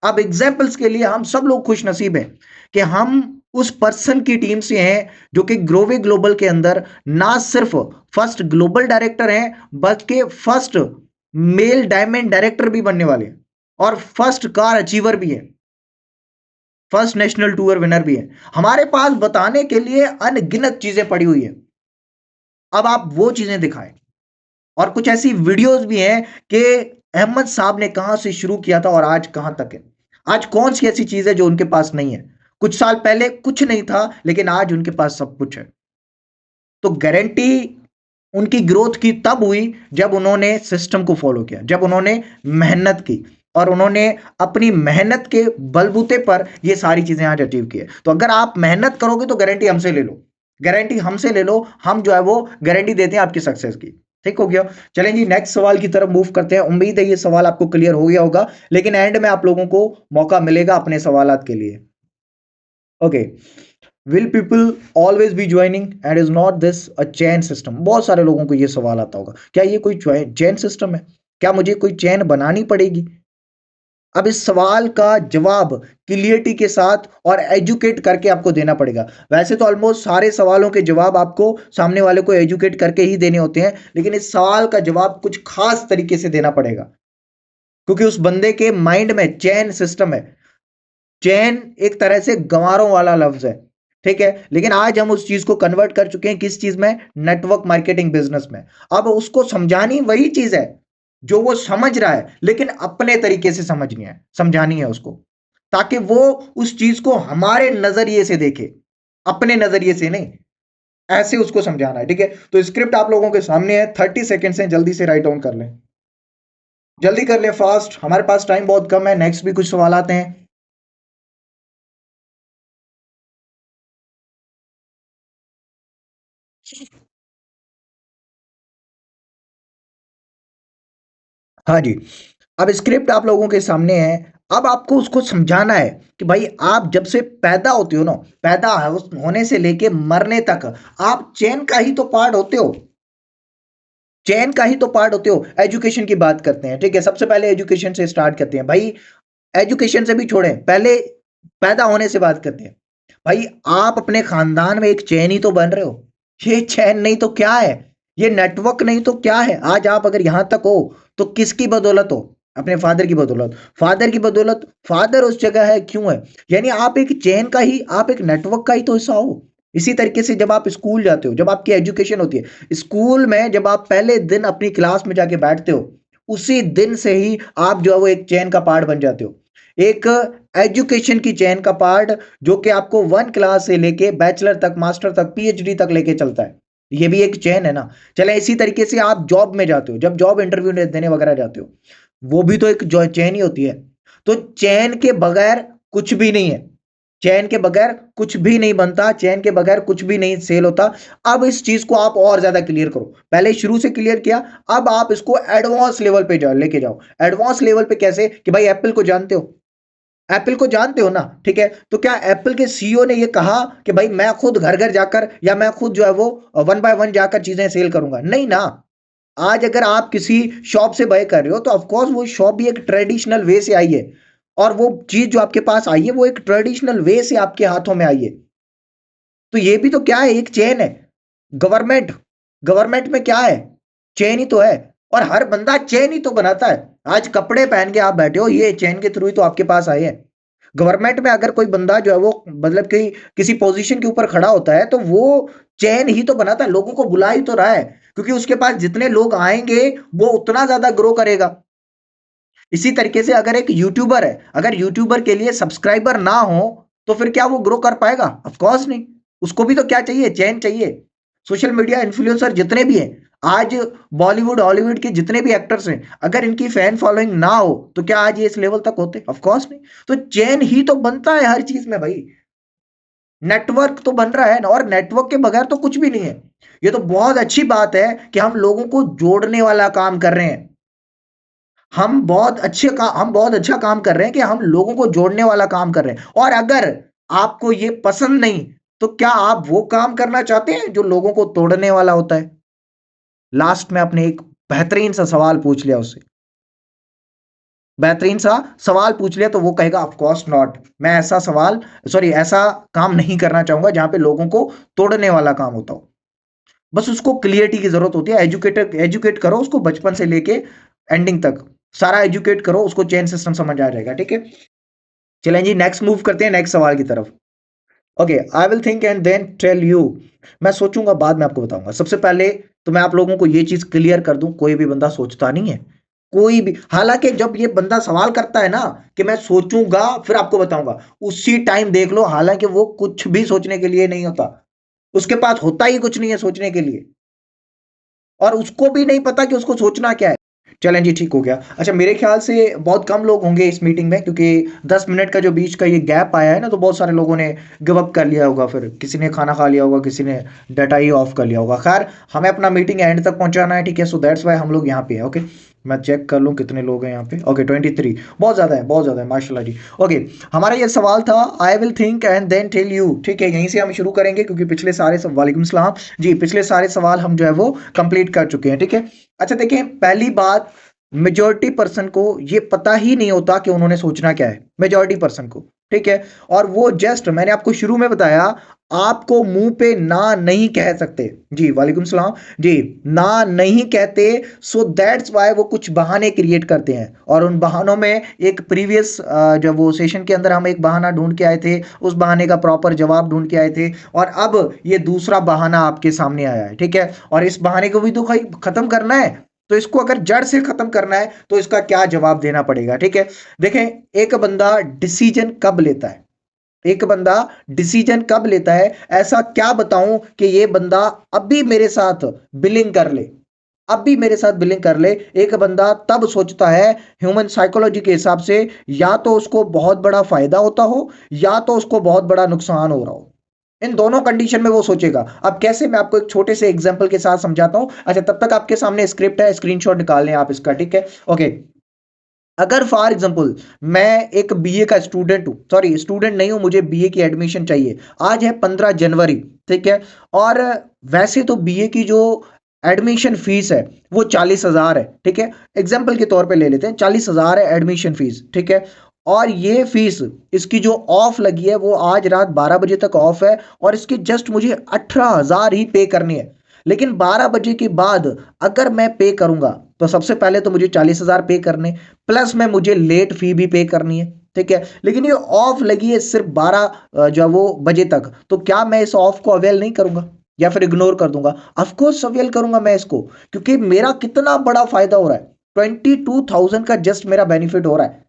अब एग्जाम्पल्स के लिए हम सब लोग खुश नसीब हैं कि हम उस पर्सन की टीम से हैं जो कि ग्रोवे ग्लोबल के अंदर ना सिर्फ फर्स्ट ग्लोबल डायरेक्टर हैं, बल्कि फर्स्ट मेल डायमंड डायरेक्टर भी बनने वाले हैं, और फर्स्ट कार अचीवर भी है, फर्स्ट नेशनल टूर विनर भी है। हमारे पास बताने के लिए अनगिनत चीजें पड़ी हुई है। अब आप वो चीजें दिखाएं, और कुछ ऐसी वीडियोस भी हैं कि अहमद साहब ने कहां से शुरू किया था और आज कहां तक है। आज कौन सी ऐसी चीज है जो उनके पास नहीं है? कुछ साल पहले कुछ नहीं था, लेकिन आज उनके पास सब कुछ है। तो गारंटी उनकी ग्रोथ की तब हुई जब उन्होंने सिस्टम को फॉलो किया, जब उन्होंने मेहनत की, और उन्होंने अपनी मेहनत के बलबूते पर ये सारी चीजें आज अचीव की है। तो अगर आप मेहनत करोगे तो गारंटी हमसे ले लो, गारंटी हमसे ले लो, हम जो है वो गारंटी देते हैं आपकी सक्सेस की। ठीक हो गया? चलें जी, नेक्स्ट सवाल की तरफ मूव करते हैं। उम्मीद है ये सवाल आपको क्लियर हो गया होगा, लेकिन एंड में आप लोगों को मौका मिलेगा अपने सवालात के लिए। Okay, will people always be joining and is not this a chain system? बहुत सारे लोगों को ये सवाल आता होगा, क्या ये कोई चेन सिस्टम है? क्या मुझे कोई चेन बनानी पड़ेगी? अब इस सवाल का जवाब क्लियरिटी के साथ और एजुकेट करके आपको देना पड़ेगा। वैसे तो ऑलमोस्ट सारे सवालों के जवाब आपको सामने वाले को एजुकेट करके ही देने होते हैं, लेकिन इस सवाल का जवाब कुछ खास तरीके से देना पड़ेगा, क्योंकि उस बंदे के माइंड में चेन सिस्टम है। चेन एक तरह से गंवारों वाला लफ्ज है, ठीक है, लेकिन आज हम उस चीज को कन्वर्ट कर चुके हैं किस चीज में, नेटवर्क मार्केटिंग बिजनेस में। अब उसको समझानी वही चीज है जो वो समझ रहा है, लेकिन अपने तरीके से समझनी है, समझानी है उसको, ताकि वो उस चीज को हमारे नजरिए से देखे, अपने नजरिए से नहीं। ऐसे उसको समझाना है, ठीक है। तो स्क्रिप्ट आप लोगों के सामने है, 30 सेकेंड्स हैं, जल्दी से राइट डाउन कर लें, जल्दी कर लें, फास्ट, हमारे पास टाइम बहुत कम है। नेक्स्ट भी कुछ सवाल आते हैं। हाँ जी। अब स्क्रिप्ट आप लोगों के सामने है। अब आपको उसको समझाना है कि भाई आप जब से पैदा होते हो ना, पैदा होने से लेके मरने तक आप चेन का ही तो पार्ट होते हो, चेन का ही तो पार्ट होते हो। एजुकेशन की बात करते हैं, ठीक है, सबसे पहले एजुकेशन से स्टार्ट करते हैं भाई। एजुकेशन से भी छोड़ें, पहले पैदा होने से बात करते हैं। भाई आप अपने खानदान में एक चैन ही तो बन रहे हो। ये चैन नहीं तो क्या है, ये नेटवर्क नहीं तो क्या है। आज आप अगर यहां तक हो तो किसकी बदौलत हो, अपने फादर की बदौलत। फादर की बदौलत, फादर उस जगह है क्यों है, यानी आप एक चैन का ही, आप एक नेटवर्क का ही तो हिस्सा हो। इसी तरीके से जब आप स्कूल जाते हो, जब आपकी एजुकेशन होती है स्कूल में, जब आप पहले दिन अपनी क्लास में जाके बैठते हो, उसी दिन से ही आप जो है वो एक चैन का पार्ट बन जाते हो, एक एजुकेशन की चैन का पार्ट, जो कि आपको 1 क्लास से लेके बैचलर तक, मास्टर तक, पीएचडी तक लेके चलता है। ये भी एक चैन है ना। चले इसी तरीके से आप जॉब में जाते हो, जब जॉब इंटरव्यू देने वगैरह जाते हो, वो भी तो एक जो चैन ही होती है। तो चैन के बगैर कुछ भी नहीं है, चैन के बगैर कुछ भी नहीं बनता, चैन के बगैर कुछ भी नहीं सेल होता। अब इस चीज को आप और ज्यादा क्लियर करो, पहले शुरू से क्लियर किया, अब आप इसको एडवांस लेवल पे जाओ, लेके जाओ। एडवांस लेवल पे कैसे, कि भाई एप्पल को जानते हो, एप्पल को जानते हो ना, ठीक है। तो क्या एप्पल के सीईओ ने ये कहा कि भाई मैं खुद घर घर जाकर, या मैं खुद जो है वो 1 बाय 1 जाकर चीजें सेल करूंगा, नहीं ना। आज अगर आप किसी शॉप से बाय कर रहे हो तो ऑफकोर्स वो शॉप भी एक ट्रेडिशनल वे से आई है, और वो चीज जो आपके पास आई है वो एक ट्रेडिशनल वे से आपके हाथों में आई है। तो ये भी तो क्या है, एक चेन है। गवर्नमेंट, गवर्नमेंट में क्या है, चेन ही तो है। और हर बंदा चेन ही तो बनाता है। आज कपड़े पहन के आप बैठे हो, ये चेन के थ्रू ही तो आपके पास आए हैं। गवर्नमेंट में अगर कोई बंदा जो है वो मतलब कि किसी पोजीशन के ऊपर खड़ा होता है, तो वो चेन ही तो बनाता है, लोगों को बुला ही तो रहा है, क्योंकि उसके पास जितने लोग आएंगे वो उतना ज्यादा ग्रो करेगा। इसी तरीके से अगर एक यूट्यूबर है, अगर यूट्यूबर के लिए सब्सक्राइबर ना हो, तो फिर क्या वो ग्रो कर पाएगा? ऑफ कोर्स नहीं। उसको भी तो क्या चाहिए, चैन चाहिए। सोशल मीडिया इन्फ्लुएंसर जितने भी हैं आज, बॉलीवुड हॉलीवुड के जितने भी एक्टर्स हैं, अगर इनकी फैन फॉलोइंग ना हो तो क्या आज ये इस लेवल तक होते? ऑफ कोर्स नहीं। तो चैन ही तो बनता है हर चीज में भाई, नेटवर्क तो बन रहा है ना, और नेटवर्क के बगैर तो कुछ भी नहीं है। ये तो बहुत अच्छी बात है कि हम लोगों को जोड़ने वाला काम कर रहे हैं। हम बहुत अच्छा काम कर रहे हैं कि हम लोगों को जोड़ने वाला काम कर रहे हैं। और अगर आपको ये पसंद नहीं, तो क्या आप वो काम करना चाहते हैं जो लोगों को तोड़ने वाला होता है? लास्ट में आपने एक बेहतरीन सा सवाल पूछ लिया उससे, बेहतरीन सा सवाल पूछ लिया, तो वो कहेगा ऑफ कोर्स नॉट, मैं ऐसा सवाल, सॉरी, ऐसा काम नहीं करना चाहूंगा जहां पे लोगों को तोड़ने वाला काम होता हो। बस उसको क्लियरिटी की जरूरत होती है। एजुकेट करो उसको बचपन से लेके एंडिंग तक, सारा एजुकेट करो उसको, चेन सिस्टम समझ आ जाएगा, ठीक है। चलें जी, नेक्स्ट मूव करते हैं नेक्स्ट सवाल की तरफ। Okay, I will think and then tell you. मैं सोचूंगा, बाद में आपको बताऊंगा। सबसे पहले तो मैं आप लोगों को ये चीज क्लियर कर दूं, कोई भी बंदा सोचता नहीं है, कोई भी। हालांकि जब ये बंदा सवाल करता है ना कि मैं सोचूंगा फिर आपको बताऊंगा, उसी टाइम देख लो, हालांकि वो कुछ भी सोचने के लिए नहीं होता, उसके पास होता ही कुछ नहीं है सोचने के लिए, और उसको भी नहीं पता कि उसको सोचना क्या है। चलें जी, ठीक हो गया। अच्छा, मेरे ख्याल से बहुत कम लोग होंगे इस मीटिंग में, क्योंकि 10 मिनट का जो बीच का ये गैप आया है ना, तो बहुत सारे लोगों ने गिव अप कर लिया होगा, फिर किसी ने खाना खा लिया होगा, किसी ने डाटा ही ऑफ कर लिया होगा। खैर, हमें अपना मीटिंग एंड तक पहुंचाना है, ठीक है। सो दैट्स वाई हम लोग यहाँ पे हैं। ओके, मैं चेक कर लूँ कितने लोग हैं यहाँ पे। ओके, 23, बहुत ज़्यादा है, बहुत ज़्यादा है, माशाल्लाह जी। ओके, हमारा ये सवाल था, I will think and then tell you, ठीक है। यहीं से हम शुरू करेंगे, क्योंकि पिछले सारे सब, वालेकुम सलाम जी, पिछले सारे सवाल हम जो है वो कंप्लीट कर चुके हैं, ठीक है। अच्छा देखिए, पहली बात, मेजॉरिटी पर्सन को ये पता ही नहीं होता कि उन्होंने सोचना क्या है, मेजॉरिटी पर्सन को, ठीक है। और वो जस्ट मैंने आपको शुरू में बताया, आपको मुंह पे ना नहीं कह सकते। जी वालेकुम सलाम। जी, ना नहीं कहते, सो दैट्स वाई वो कुछ बहाने क्रिएट करते हैं, और उन बहानों में एक प्रीवियस जब वो सेशन के अंदर हम एक बहाना ढूंढ के आए थे, उस बहाने का प्रॉपर जवाब ढूंढ के आए थे, और अब ये दूसरा बहाना आपके सामने आया है, ठीक है। और इस बहाने को भी तो कहीं खत्म करना है, तो इसको अगर जड़ से खत्म करना है तो इसका क्या जवाब देना पड़ेगा, ठीक है। देखें, एक बंदा डिसीजन कब लेता है, एक बंदा डिसीजन कब लेता है, ऐसा क्या बताऊं कि ये बंदा अभी मेरे साथ बिलिंग कर ले, अभी मेरे साथ बिलिंग कर ले। एक बंदा तब सोचता है ह्यूमन साइकोलॉजी के हिसाब से, या तो उसको बहुत बड़ा फायदा होता हो, या तो उसको बहुत बड़ा नुकसान हो रहा हो, इन दोनों कंडीशन में वो सोचेगा। अब कैसे, मैं आपको एक छोटे से एग्जांपल के साथ समझाता हूं। अच्छा, तब तक आपके सामने स्क्रिप्ट है, स्क्रीनशॉट निकाल लें आप इसका, ठीक है। ओके, अगर फॉर एग्जांपल मैं एक बीए का स्टूडेंट हूं, सॉरी स्टूडेंट नहीं हूं, मुझे बीए की एडमिशन चाहिए, आज है 15 जनवरी, ठीक है। और वैसे तो बीए की जो एडमिशन फीस है वो 40,000 है, ठीक है। एग्जाम्पल के तौर पे ले लेते हैं, 40,000 है एडमिशन फीस, ठीक है। और ये फीस, इसकी जो ऑफ लगी है वो आज रात 12 बजे तक ऑफ है, और इसकी जस्ट मुझे 18,000 ही पे करनी है। लेकिन 12 बजे के बाद अगर मैं पे करूंगा, तो सबसे पहले तो मुझे 40,000 पे करने, प्लस में मुझे लेट फी भी पे करनी है, ठीक है। लेकिन ये ऑफ लगी है सिर्फ 12 जो वो बजे तक, तो क्या मैं इस ऑफ को अवेल नहीं करूंगा या फिर इग्नोर कर दूंगा? ऑफकोर्स अवेल करूंगा मैं इसको, क्योंकि मेरा कितना बड़ा फायदा हो रहा है, 22,000 का जस्ट मेरा बेनिफिट हो रहा है।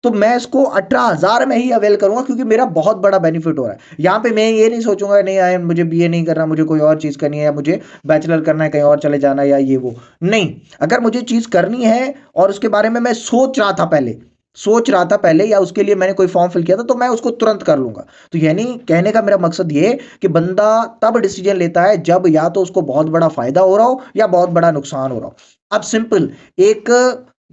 तो मैं इसको 18,000 में ही अवेल करूंगा, क्योंकि मेरा बहुत बड़ा बेनिफिट हो रहा है। यहाँ पे मैं ये नहीं सोचूंगा नहीं आए मुझे बीए नहीं करना, मुझे कोई और चीज करनी है, या मुझे बैचलर करना है, कहीं और चले जाना है, या ये वो नहीं। अगर मुझे चीज करनी है और उसके बारे में मैं सोच रहा था पहले, या उसके लिए मैंने कोई फॉर्म फिल किया था, तो मैं उसको तुरंत कर लूंगा। तो यानी कहने का मेरा मकसद ये कि बंदा तब डिसीजन लेता है जब या तो उसको बहुत बड़ा फायदा हो रहा हो या बहुत बड़ा नुकसान हो रहा हो। अब सिंपल, एक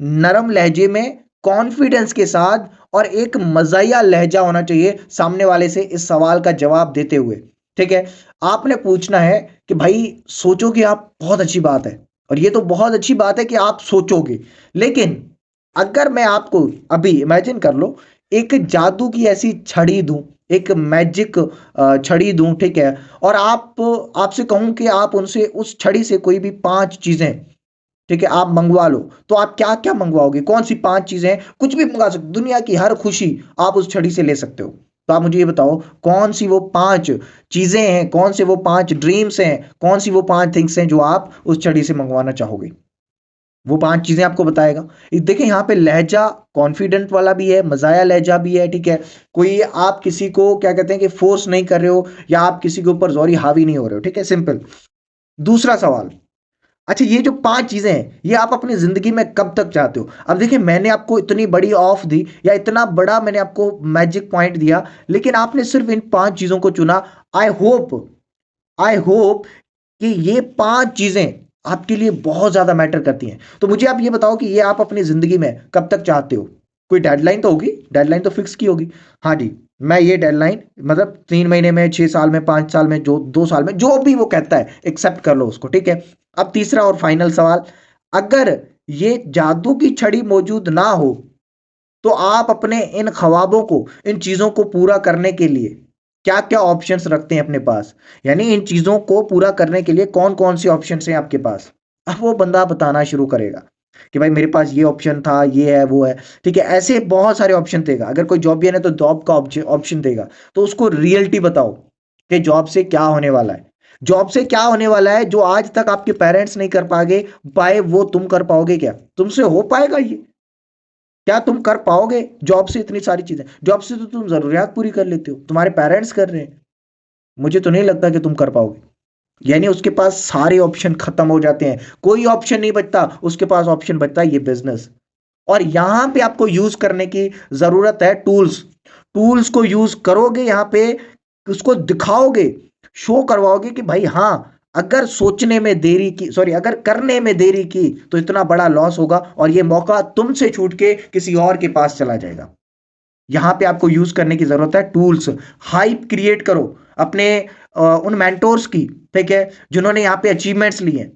नरम लहजे में, कॉन्फिडेंस के साथ, और एक मजाया लहजा होना चाहिए सामने वाले से इस सवाल का जवाब देते हुए, ठीक है। आपने पूछना है कि भाई सोचोगे आप, बहुत अच्छी बात है, और ये तो बहुत अच्छी बात है कि आप सोचोगे, लेकिन अगर मैं आपको अभी इमेजिन कर लो, एक जादू की ऐसी छड़ी दूं, एक मैजिक छड़ी दूं, ठीक है, और आपसे कहूं कि आप उनसे उस छड़ी से कोई भी 5 चीजें, ठीक है, आप मंगवा लो, तो आप क्या क्या मंगवाओगे? कौन सी 5 चीजें हैं? कुछ भी मंगा सकते, दुनिया की हर खुशी आप उस छड़ी से ले सकते हो। तो आप मुझे ये बताओ, कौन सी वो 5 चीजें हैं, कौन से वो 5 ड्रीम्स हैं, कौन सी वो 5 थिंग्स हैं जो आप उस छड़ी से मंगवाना चाहोगे? वो 5 चीजें आपको बताएगा। देखिए, यहाँ पे लहजा कॉन्फिडेंट वाला भी है, मजाया लहजा भी है, ठीक है। कोई आप किसी को क्या कहते हैं कि फोर्स नहीं कर रहे हो, या आप किसी के ऊपर जोरी हावी नहीं हो रहे हो, ठीक है, सिंपल। दूसरा सवाल, अच्छा ये जो 5 चीजें हैं, ये आप अपनी जिंदगी में कब तक चाहते हो? अब देखिए, मैंने आपको इतनी बड़ी ऑफ दी, या इतना बड़ा मैंने आपको मैजिक पॉइंट दिया, लेकिन आपने सिर्फ इन 5 चीजों को चुना। आई होप कि ये 5 चीजें आपके लिए बहुत ज्यादा मैटर करती हैं। तो मुझे आप ये बताओ कि ये आप अपनी जिंदगी में कब तक चाहते हो? कोई डेडलाइन तो होगी, डेडलाइन तो फिक्स की होगी। हाँ जी, मैं ये डेडलाइन, मतलब 3 महीने में, 6 साल में, 5 साल में, जो 2 साल में, जो भी वो कहता है एक्सेप्ट कर लो उसको, ठीक है। अब तीसरा और फाइनल सवाल, अगर ये जादू की छड़ी मौजूद ना हो, तो आप अपने इन ख्वाबों को, इन चीजों को पूरा करने के लिए क्या क्या ऑप्शंस रखते हैं अपने पास? यानी इन चीजों को पूरा करने के लिए कौन कौन से ऑप्शंस हैं आपके पास? अब वो बंदा बताना शुरू करेगा कि भाई मेरे पास ये ऑप्शन था, ये है, वो है, ठीक है। ऐसे बहुत सारे ऑप्शन देगा। अगर कोई जॉबियन है तो जॉब का ऑप्शन देगा। तो उसको रियलिटी बताओ कि जॉब से क्या होने वाला है, जॉब से क्या होने वाला है जो आज तक आपके पेरेंट्स नहीं कर पाए, वो तुम कर पाओगे क्या? तुमसे हो पाएगा ये? क्या तुम कर पाओगे जॉब से इतनी सारी चीजें? जॉब से तो तुम जरूरियात पूरी कर लेते हो, तुम्हारे पेरेंट्स कर रहे हैं, मुझे तो नहीं लगता कि तुम कर पाओगे। यानी उसके पास सारे ऑप्शन खत्म हो जाते हैं, कोई ऑप्शन नहीं बचता, उसके पास ऑप्शन बचता है ये बिजनेस। और यहां पे आपको यूज करने की जरूरत है टूल्स। टूल्स को यूज करोगे यहां पे, उसको दिखाओगे, शो करवाओगे कि भाई हाँ, अगर सोचने में देरी की, सॉरी, अगर करने में देरी की तो इतना बड़ा लॉस होगा, और ये मौका तुमसे छूट के किसी और के पास चला जाएगा। यहां पे आपको यूज करने की जरूरत है टूल्स। हाइप क्रिएट करो अपने उन मेंटोर्स की, ठीक है, जिन्होंने यहाँ पे अचीवमेंट्स लिए हैं।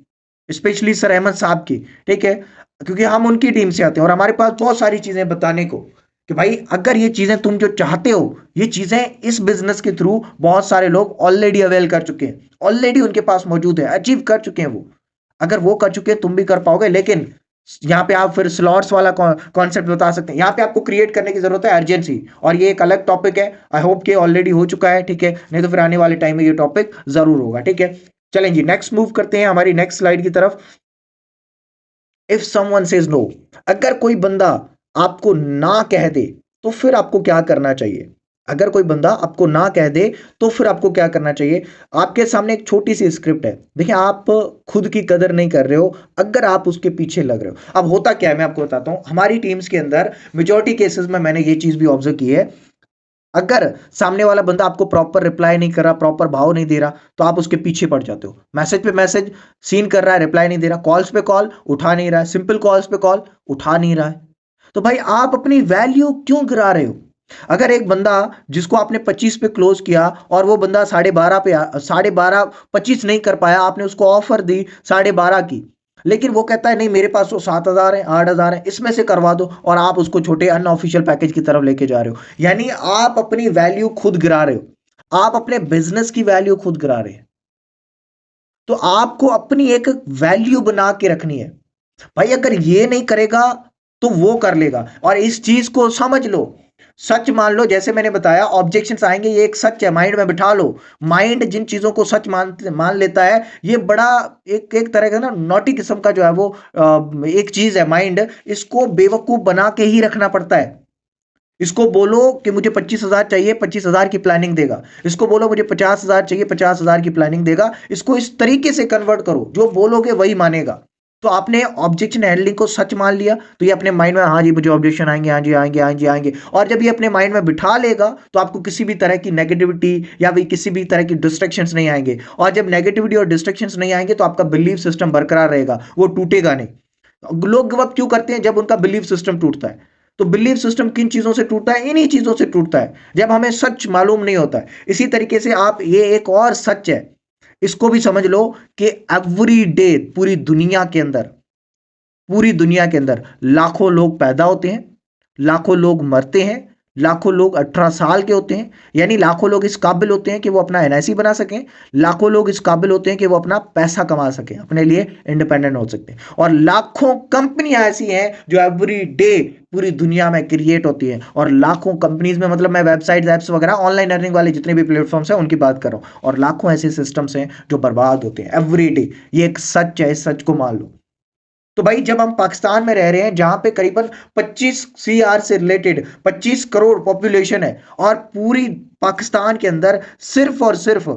स्पेशली सर अहमद साहब की, ठीक है, क्योंकि हम उनकी टीम से आते हैं और हमारे पास बहुत सारी चीजें बताने को कि भाई अगर ये चीजें तुम जो चाहते हो, ये चीजें इस बिजनेस के थ्रू बहुत सारे लोग ऑलरेडी अवेल कर चुके हैं, ऑलरेडी उनके पास मौजूद है, अचीव कर चुके हैं वो। अगर वो कर चुके हैं तुम भी कर पाओगे। लेकिन यहाँ पे आप फिर स्लॉट्स वाला कॉन्सेप्ट बता सकते हैं, यहाँ पे आपको क्रिएट करने की जरूरत है अर्जेंसी, और ये एक अलग टॉपिक है। आई होप कि ऑलरेडी हो चुका है, ठीक है, नहीं तो फिर आने वाले टाइम में ये टॉपिक जरूर होगा, ठीक है। चलें जी, नेक्स्ट मूव करते हैं हमारी नेक्स्ट स्लाइड की तरफ। इफ समवन सेज नो, अगर कोई बंदा आपको ना कह दे तो फिर आपको क्या करना चाहिए? अगर कोई बंदा आपको ना कह दे तो फिर आपको क्या करना चाहिए? आपके सामने एक छोटी सी स्क्रिप्ट है, देखिए आप खुद की कदर नहीं कर रहे हो अगर आप उसके पीछे लग रहे हो। अब होता क्या है मैं आपको बताता हूं, हमारी टीम्स के अंदर मेजोरिटी केसेस में मैंने ये चीज भी ऑब्जर्व की है, अगर सामने वाला बंदा आपको प्रॉपर रिप्लाई नहीं कर रहा, प्रॉपर भाव नहीं दे रहा, तो आप उसके पीछे पड़ जाते हो। मैसेज पे मैसेज सीन कर रहा है, रिप्लाई नहीं दे रहा, कॉल्स पे कॉल उठा नहीं रहा है, सिंपल कॉल्स पे कॉल उठा नहीं रहा है, तो भाई आप अपनी वैल्यू क्यों गिरा रहे हो? अगर एक बंदा जिसको आपने 25 पे क्लोज किया और वो बंदा 12:30 पे 12:30 25 नहीं कर पाया, आपने उसको ऑफर दी 12:30 की, लेकिन वो कहता है नहीं मेरे पास तो 7,000 है 8,000 है, इसमें से करवा दो, और आप उसको छोटे अनऑफिशियल पैकेज की तरफ लेके जा रहे हो। यानी आप अपनी वैल्यू खुद गिरा रहे हो, आप अपने बिजनेस की वैल्यू खुद गिरा रहे हैं। तो आपको अपनी एक वैल्यू बना के रखनी है भाई, अगर ये नहीं करेगा तो वो कर लेगा, और इस चीज को समझ लो, सच मान लो, जैसे मैंने बताया ऑब्जेक्शंस आएंगे, ये एक सच है, माइंड में बिठा लो। माइंड जिन चीजों को सच मान लेता है, ये बड़ा एक एक तरह का ना नॉटी किस्म का जो है वो एक चीज है माइंड, इसको बेवकूफ बना के ही रखना पड़ता है। इसको बोलो कि मुझे 25,000 चाहिए, 25,000 की प्लानिंग देगा। इसको बोलो मुझे 50,000 चाहिए, 50,000 की प्लानिंग देगा। इसको इस तरीके से कन्वर्ट करो, जो बोलोगे वही मानेगा। तो आपने ऑब्जेक्शन हैंडलिंग को सच मान लिया, तो ये अपने माइंड में हाँ जी मुझे ऑब्जेक्शन आएंगे, हाँ जी आएंगे, हाँ जी आएंगे, और जब ये अपने माइंड में बिठा लेगा तो आपको किसी भी तरह की नेगेटिविटी या भी किसी भी तरह की डिस्ट्रैक्शंस नहीं आएंगे, और जब नेगेटिविटी और डिस्ट्रैक्शंस नहीं आएंगे तो आपका बिलीफ सिस्टम बरकरार रहेगा, वो टूटेगा नहीं। लोग गिव अप क्यों करते हैं? जब उनका बिलीफ सिस्टम टूटता है। तो बिलीफ सिस्टम किन चीजों से टूटता है? इन्हीं चीजों से टूटता है, जब हमें सच मालूम नहीं होता है। इसी तरीके से आप, ये एक और सच है, इसको भी समझ लो कि एवरी डे पूरी दुनिया के अंदर लाखों लोग पैदा होते हैं, लाखों लोग मरते हैं, लाखों लोग 18 साल के होते हैं, यानी लाखों लोग इस काबिल होते हैं कि वो अपना एनआईसी बना सकें, लाखों लोग इस काबिल होते हैं कि वो अपना पैसा कमा सकें, अपने लिए इंडिपेंडेंट हो सकते हैं, और लाखों कंपनियां ऐसी हैं जो एवरी डे पूरी दुनिया में क्रिएट होती है, और लाखों कंपनीज में, मतलब मैं वेबसाइट एप्स वगैरह ऑनलाइन अर्निंग वाले जितने भी प्लेटफॉर्म्स हैं उनकी बात कर रहा हूं, और लाखों ऐसे सिस्टम्स हैं जो बर्बाद होते हैं एवरी डे। ये एक सच है, इस सच को मान लो। तो भाई जब हम पाकिस्तान में रह रहे हैं जहां पे करीबन 25 सीआर से रिलेटेड 25 करोड़ पॉपुलेशन है, और पूरी पाकिस्तान के अंदर सिर्फ और सिर्फ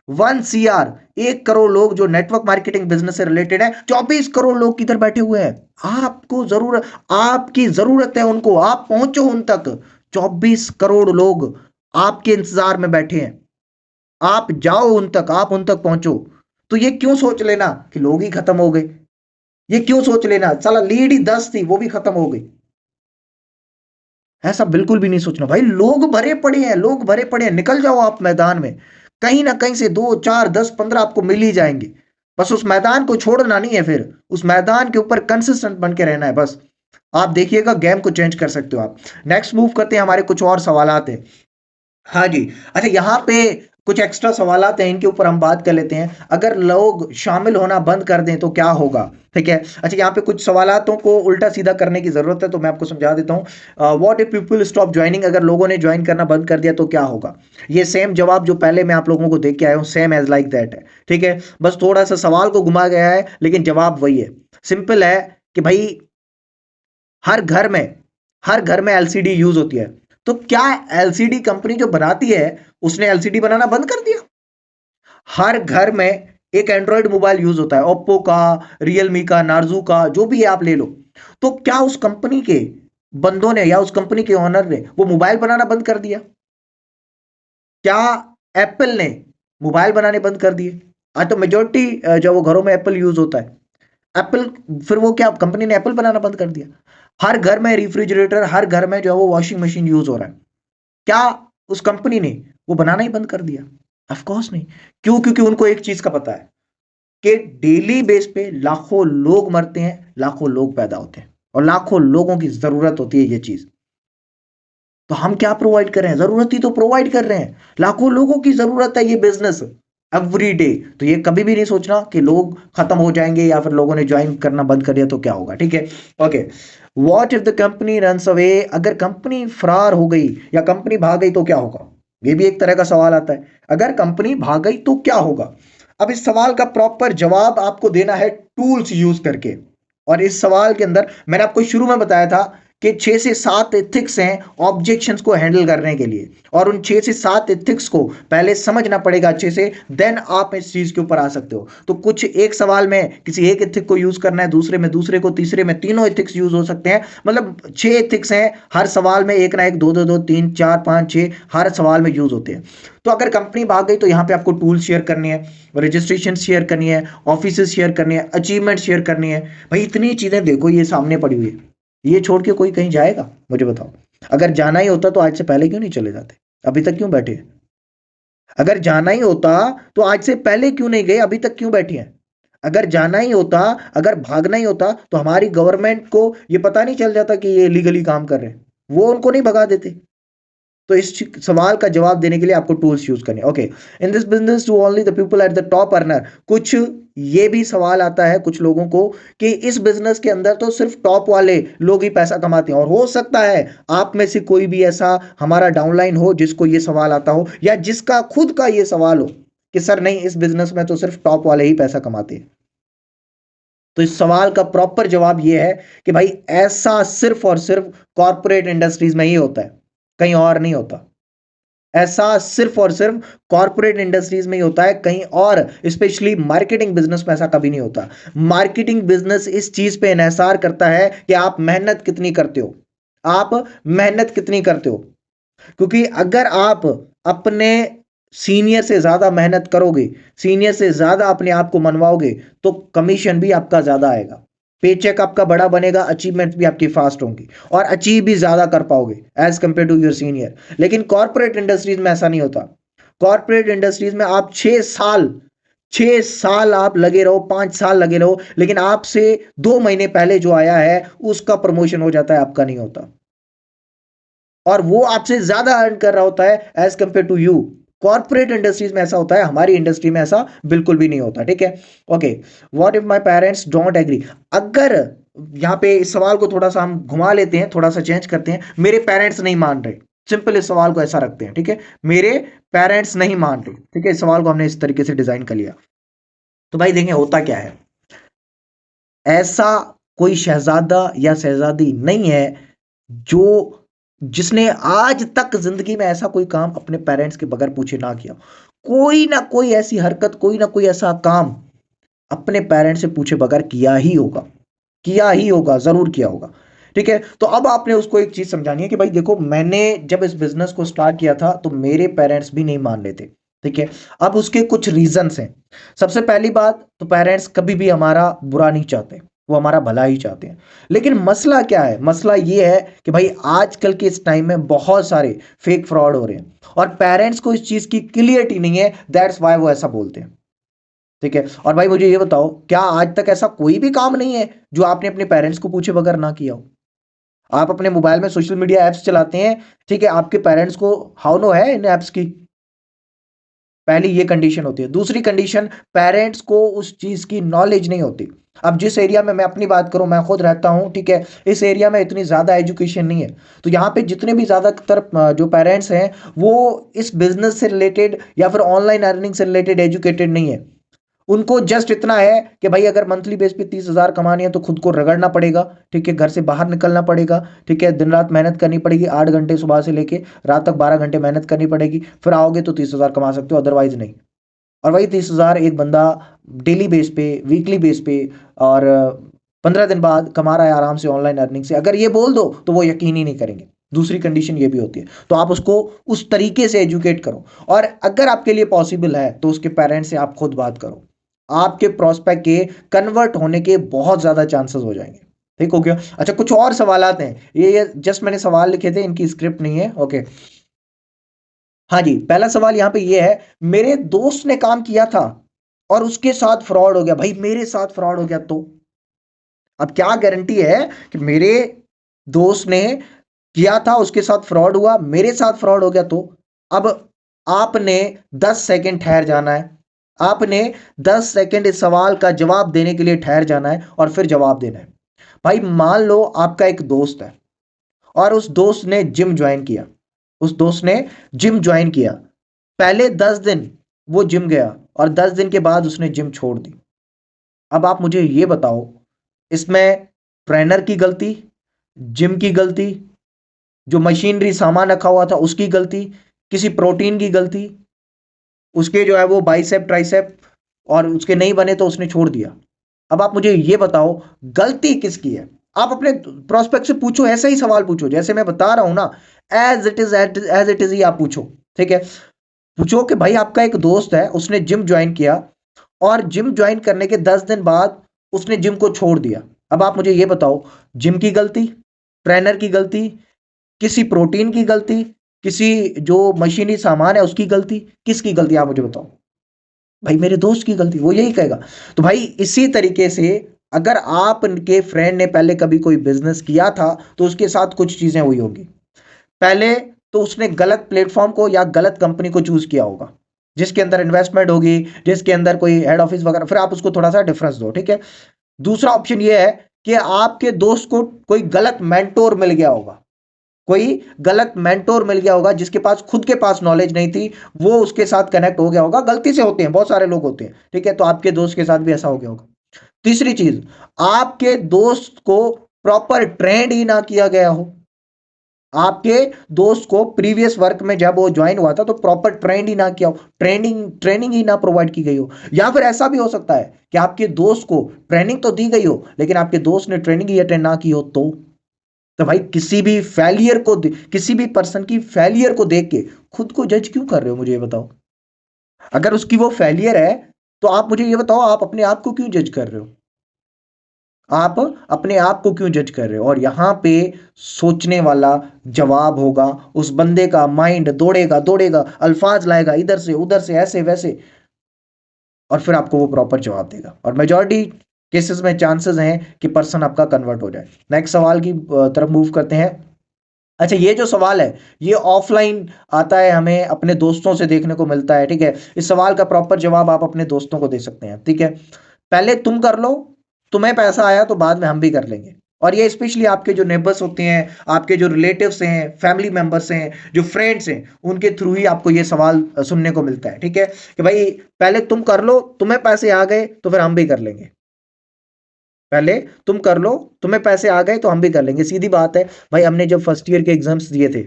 1 सीआर 1 करोड़ लोग जो नेटवर्क मार्केटिंग बिजनेस से रिलेटेड है, 24 करोड़ लोग किधर बैठे हुए हैं। आपको जरूरत, आपकी जरूरत है उनको, आप पहुंचो उन तक। 24 करोड़ लोग आपके इंतजार में बैठे हैं, आप जाओ उन तक, आप उन तक पहुंचो। तो ये क्यों सोच लेना कि लोग ही खत्म हो गए, ये क्यों सोच लेना साला लीड ही 10 थी वो भी खत्म हो गई, ऐसा बिल्कुल भी नहीं सोचना भाई। लोग भरे पड़े हैं, लोग भरे पड़े हैं, निकल जाओ आप मैदान में, कहीं ना कहीं से 2 4 10 15 आपको मिल ही जाएंगे। बस उस मैदान को छोड़ना नहीं है, फिर उस मैदान के ऊपर कंसिस्टेंट बन के रहना है बस। आप देखिएगा गेम को चेंज कर सकते हो आप। नेक्स्ट मूव करते हैं, हमारे कुछ और सवालात हैं। हाँ जी, अच्छा यहाँ पे कुछ एक्स्ट्रा सवालात हैं, इनके ऊपर हम बात कर लेते हैं। अगर लोग शामिल होना बंद कर दें तो क्या होगा? ठीक है, अच्छा यहाँ पे कुछ सवालातों को उल्टा सीधा करने की जरूरत है, तो मैं आपको समझा देता हूँ। What if people stop joining, अगर लोगों ने ज्वाइन करना बंद कर दिया तो क्या होगा? ये सेम जवाब जो पहले मैं आप लोगों को देख के आया हूँ, सेम एज लाइक दैट है, ठीक है, बस थोड़ा सा सवाल को घुमा गया है, लेकिन जवाब वही है। सिंपल है कि भाई हर घर में हर घर में एलसीडी यूज होती है, तो क्या एलसीडी कंपनी जो बनाती है उसने एलसीडी बनाना बंद कर दिया? हर घर में एक एंड्रॉयड मोबाइल यूज होता है, ओप्पो का, रियलमी का, नार्जू का, जो भी है आप ले लो। तो क्या उस कंपनी के बंदों ने या उस कंपनी के ओनर ने वो मोबाइल बनाना बंद कर दिया? क्या एप्पल ने मोबाइल बनाने बंद कर दिए? आज तो मेजोरिटी जो वो घरों में एप्पल यूज होता है, एप्पल, फिर वो क्या कंपनी ने एप्पल बनाना बंद कर दिया? हर घर में रेफ्रिजरेटर, हर घर में जो है वो वॉशिंग मशीन यूज हो रहा है, क्या उस कंपनी ने वो बनाना ही बंद कर दिया? ऑफ कोर्स नहीं। क्यों? क्योंकि उनको एक चीज का पता है, कि डेली बेस पे लाखों लोग मरते हैं, लाखों लोग पैदा होते हैं और लाखों लोगों की जरूरत होती है ये चीज। तो हम क्या प्रोवाइड कर रहे हैं? जरूरत ही तो प्रोवाइड कर रहे हैं। लाखों लोगों की जरूरत है ये बिजनेस एवरी डे। तो ये कभी भी नहीं सोचना कि लोग खत्म हो जाएंगे या फिर लोगों ने ज्वाइन करना बंद कर दिया तो क्या होगा, ठीक है। Okay, what if the company runs away? अगर कंपनी फरार हो गई या कंपनी भाग गई तो क्या होगा? ये भी एक तरह का सवाल आता है। अगर कंपनी भाग गई तो क्या होगा? अब इस सवाल का प्रॉपर जवाब आपको देना है टूल्स यूज करके। और इस सवाल के अंदर मैंने आपको शुरू में बताया था कि 6 से 7 एथिक्स हैं ऑब्जेक्शंस को हैंडल करने के लिए, और उन 6 से 7 एथिक्स को पहले समझना पड़ेगा अच्छे से, देन आप इस चीज के ऊपर आ सकते हो। तो कुछ एक सवाल में किसी एक एथिक को यूज करना है, दूसरे में दूसरे को, तीसरे में तीनों एथिक्स यूज हो सकते हैं। मतलब 6 एथिक्स हैं हर सवाल में, एक ना एक, दो दो दो, 3 4 5 6 हर सवाल में यूज होते हैं। तो अगर कंपनी भाग गई तो यहाँ पे आपको टूल शेयर करनी है, रजिस्ट्रेशन शेयर करनी है, ऑफिस शेयर करनी है, अचीवमेंट शेयर करनी है। भाई इतनी चीजें देखो ये सामने पड़ी हुई है, ये छोड़ के कोई कहीं जाएगा? मुझे बताओ। अगर जाना ही होता तो आज से पहले क्यों नहीं चले जाते? अभी तक क्यों बैठे हैं? अगर जाना ही होता तो आज से पहले क्यों नहीं गए? अभी तक क्यों बैठे हैं? अगर जाना ही होता, अगर भागना ही होता तो हमारी गवर्नमेंट को ये पता नहीं चल जाता कि ये लीगली काम कर रहे हैं, वो उनको नहीं भगा देते। तो इस सवाल का जवाब देने के लिए आपको टूल्स यूज करने। Okay, in this business to only the people at the top earner. कुछ ये भी सवाल आता है कुछ लोगों को कि इस बिजनेस के अंदर तो सिर्फ टॉप वाले लोग ही पैसा कमाते हैं, और हो सकता है आप में से कोई भी ऐसा हमारा डाउनलाइन हो जिसको ये सवाल आता हो, या जिसका खुद का ये सवाल हो कि सर नहीं, इस बिजनेस में तो सिर्फ टॉप वाले ही पैसा कमाते हैं। तो इस सवाल का प्रॉपर जवाब ये है कि भाई ऐसा सिर्फ और सिर्फ कॉर्पोरेट इंडस्ट्रीज में ही होता है, कहीं और नहीं होता। ऐसा सिर्फ और सिर्फ कॉर्पोरेट इंडस्ट्रीज में ही होता है, कहीं और स्पेशली मार्केटिंग बिजनेस में ऐसा कभी नहीं होता। मार्केटिंग बिजनेस इस चीज पे इन्हिसार करता है कि आप मेहनत कितनी करते हो, आप मेहनत कितनी करते हो। क्योंकि अगर आप अपने सीनियर से ज्यादा मेहनत करोगे, सीनियर से ज्यादा अपने आप को मनवाओगे, तो कमीशन भी आपका ज्यादा आएगा, पेचेक आपका बड़ा बनेगा, अचीवमेंट भी आपकी फास्ट होंगी, और अचीव भी ज्यादा कर पाओगे as compare to your senior. लेकिन कॉर्पोरेट इंडस्ट्रीज में ऐसा नहीं होता। कॉर्पोरेट इंडस्ट्रीज में आप 6 साल, 6 साल आप लगे रहो, 5 साल लगे रहो, लेकिन आपसे 2 महीने पहले जो आया है उसका प्रमोशन हो जाता है, आपका नहीं होता, और वो आपसे ज्यादा अर्न कर रहा होता है as compare to you. Corporate industries में ऐसा होता है, हमारी इंडस्ट्री में ऐसा बिल्कुल भी नहीं होता, ठीक है। Okay, what if my parents don't agree? अगर यहाँ पे इस सवाल को थोड़ा सा हम घुमा लेते हैं, थोड़ा सा चेंज करते हैं, मेरे पेरेंट्स नहीं मान रहे, सिंपल इस सवाल को ऐसा रखते हैं, ठीक है, मेरे पेरेंट्स नहीं मान रहे, ठीक है। इस सवाल को हमने इस तरीके से डिजाइन कर लिया। तो भाई देखें होता क्या है, ऐसा कोई शहजादा या शहजादी नहीं है जो जिसने आज तक जिंदगी में ऐसा कोई काम अपने पेरेंट्स के बगैर पूछे ना किया। कोई ना कोई ऐसी हरकत, कोई ना कोई ऐसा काम अपने पेरेंट्स से पूछे बगैर किया ही होगा, किया ही होगा, जरूर किया होगा, ठीक है। तो अब आपने उसको एक चीज समझानी है कि भाई देखो, मैंने जब इस बिजनेस को स्टार्ट किया था तो मेरे पेरेंट्स भी नहीं मान रहे थे, ठीक है। अब उसके कुछ रीजंस हैं। सबसे पहली बात तो पेरेंट्स कभी भी हमारा बुरा नहीं चाहते, वो हमारा भला ही चाहते हैं। लेकिन मसला क्या है? मसला ये है कि भाई आजकल के इस टाइम में बहुत सारे फेक फ्रॉड हो रहे हैं, और पेरेंट्स को इस चीज की क्लियरिटी नहीं है, दैट्स वाई वो ऐसा बोलते हैं, ठीक है। और भाई मुझे ये बताओ, क्या आज तक ऐसा कोई भी काम नहीं है जो आपने अपने पेरेंट्स को पूछे बगैर ना किया हो? आप अपने मोबाइल में सोशल मीडिया एप्स चलाते हैं, ठीक है, आपके पेरेंट्स को हाउ नो है इन एप्स की? पहली ये कंडीशन होती है। दूसरी कंडीशन, पेरेंट्स को उस चीज की नॉलेज नहीं होती। अब जिस एरिया में मैं अपनी बात करूं, मैं खुद रहता हूं, ठीक है, इस एरिया में इतनी ज्यादा एजुकेशन नहीं है। तो यहाँ पे जितने भी ज्यादातर जो पेरेंट्स हैं वो इस बिजनेस से रिलेटेड या फिर ऑनलाइन अर्निंग से रिलेटेड एजुकेटेड नहीं है। उनको जस्ट इतना है कि भाई अगर मंथली बेस पे 30,000 कमानी है तो खुद को रगड़ना पड़ेगा, ठीक है, घर से बाहर निकलना पड़ेगा, ठीक है, दिन रात मेहनत करनी पड़ेगी, 8 घंटे सुबह से लेके रात तक 12 घंटे मेहनत करनी पड़ेगी, फिर आओगे तो 30,000 कमा सकते हो, अदरवाइज नहीं। और वही 30,000 एक बंदा डेली बेस पे, वीकली बेस पे, और 15 दिन बाद कमा रहा है आराम से ऑनलाइन अर्निंग से, अगर ये बोल दो तो वो यकीन ही नहीं करेंगे। दूसरी कंडीशन ये भी होती है। तो आप उसको उस तरीके से एजुकेट करो, और अगर आपके लिए पॉसिबल है तो उसके पेरेंट्स से आप खुद बात करो, आपके प्रोस्पेक्ट के कन्वर्ट होने के बहुत ज्यादा चांसेस हो जाएंगे, ठीक हो गया। अच्छा, कुछ और सवालात हैं, ये जस्ट मैंने सवाल लिखे थे, इनकी स्क्रिप्ट नहीं है, ओके। हाँ जी, पहला सवाल यहाँ पे ये है, मेरे दोस्त ने काम किया था और उसके साथ फ्रॉड हो गया, भाई मेरे साथ फ्रॉड हो गया तो अब क्या गारंटी है कि मेरे दोस्त ने किया था, उसके साथ फ्रॉड हुआ, मेरे साथ फ्रॉड हो गया तो अब आपने 10 सेकंड ठहर जाना है, आपने 10 सेकंड इस सवाल का जवाब देने के लिए ठहर जाना है और फिर जवाब देना है। भाई मान लो आपका एक दोस्त है और उस दोस्त ने जिम ज्वाइन किया, उस दोस्त ने जिम ज्वाइन किया, पहले 10 दिन वो जिम गया और 10 दिन के बाद उसने जिम छोड़ दी। अब आप मुझे ये बताओ, इसमें ट्रेनर की गलती, जिम की गलती, जो मशीनरी सामान रखा हुआ था उसकी गलती, किसी प्रोटीन की गलती, उसके जो है वो बाइसेप ट्राइसेप और उसके नहीं बने तो उसने छोड़ दिया। अब आप मुझे ये बताओ गलती किसकी है? आप अपने प्रोस्पेक्ट से पूछो, ऐसा ही सवाल पूछो जैसे मैं बता रहा हूं ना, एज इट इज ही आप पूछो। ठीक है, पूछो कि भाई आपका एक दोस्त है, उसने जिम ज्वाइन किया और जिम ज्वाइन करने के 10 दिन बाद उसने जिम को छोड़ दिया। अब आप मुझे ये बताओ, जिम की गलती, ट्रेनर की गलती, किसी प्रोटीन की गलती, किसी जो मशीनी सामान है उसकी गलती, किसकी गलती आप मुझे बताओ? भाई मेरे दोस्त की गलती, वो यही कहेगा। तो भाई इसी तरीके से अगर आपके फ्रेंड ने पहले कभी कोई बिजनेस किया था तो उसके साथ कुछ चीजें हुई होगी। पहले तो उसने गलत प्लेटफॉर्म को या गलत कंपनी को चूज किया होगा जिसके अंदर इन्वेस्टमेंट होगी, जिसके अंदर कोई हेड ऑफिस वगैरह, फिर आप उसको थोड़ा सा डिफरेंस दो। ठीक है, दूसरा ऑप्शन ये है कि आपके दोस्त को कोई गलत मेंटोर मिल गया होगा, कोई गलत मेंटोर मिल गया होगा जिसके पास खुद के पास नॉलेज नहीं थी, वो उसके साथ कनेक्ट हो गया होगा। गलती से होते हैं, बहुत सारे लोग होते हैं। ठीक है, तो आपके दोस्त के साथ भी ऐसा हो गया होगा। तीसरी चीज, आपके दोस्त को प्रॉपर ट्रेंड ही ना किया गया हो, आपके दोस्त को प्रीवियस वर्क में जब वो ज्वाइन हुआ था तो प्रॉपर ट्रेंड ही ना किया हो, ट्रेनिंग ट्रेनिंग ही ना प्रोवाइड की गई हो। या फिर ऐसा भी हो सकता है कि आपके दोस्त को ट्रेनिंग तो दी गई हो लेकिन आपके दोस्त ने ट्रेनिंग ही अटेंड ना की हो। तो भाई किसी भी फेलियर को किसी भी पर्सन की फेलियर को देख के खुद को जज क्यों कर रहे हो, मुझे ये बताओ? अगर उसकी वो फेलियर है तो आप मुझे ये बताओ, आप अपने आप को क्यों जज कर रहे हो? आप अपने आप को क्यों जज कर रहे हो? और यहां पे सोचने वाला जवाब होगा, उस बंदे का माइंड दौड़ेगा दौड़ेगा, अल्फाज लाएगा इधर से उधर से ऐसे वैसे, और फिर आपको वो प्रॉपर जवाब देगा। और मेजॉरिटी केसेस में चांसेस हैं कि पर्सन आपका कन्वर्ट हो जाए। नेक्स्ट सवाल की तरफ मूव करते हैं। अच्छा, ये जो सवाल है ये ऑफलाइन आता है, हमें अपने दोस्तों से देखने को मिलता है। ठीक है, इस सवाल का प्रॉपर जवाब आप अपने दोस्तों को दे सकते हैं। ठीक है, पहले तुम कर लो, तुम्हें पैसा आया तो बाद में हम भी कर लेंगे। और ये स्पेशली आपके जो नेबर्स होते हैं, आपके जो रिलेटिव्स हैं, फैमिली मेंबर्स हैं, जो फ्रेंड्स हैं, उनके थ्रू ही आपको ये सवाल सुनने को मिलता है। ठीक है, कि भाई पहले तुम कर लो, तुम्हें पैसे आ गए तो फिर हम भी कर लेंगे। पहले तुम कर लो, तुम्हें पैसे आ गए तो हम भी कर लेंगे। सीधी बात है भाई, हमने जब फर्स्ट ईयर के एग्जाम्स दिए थे,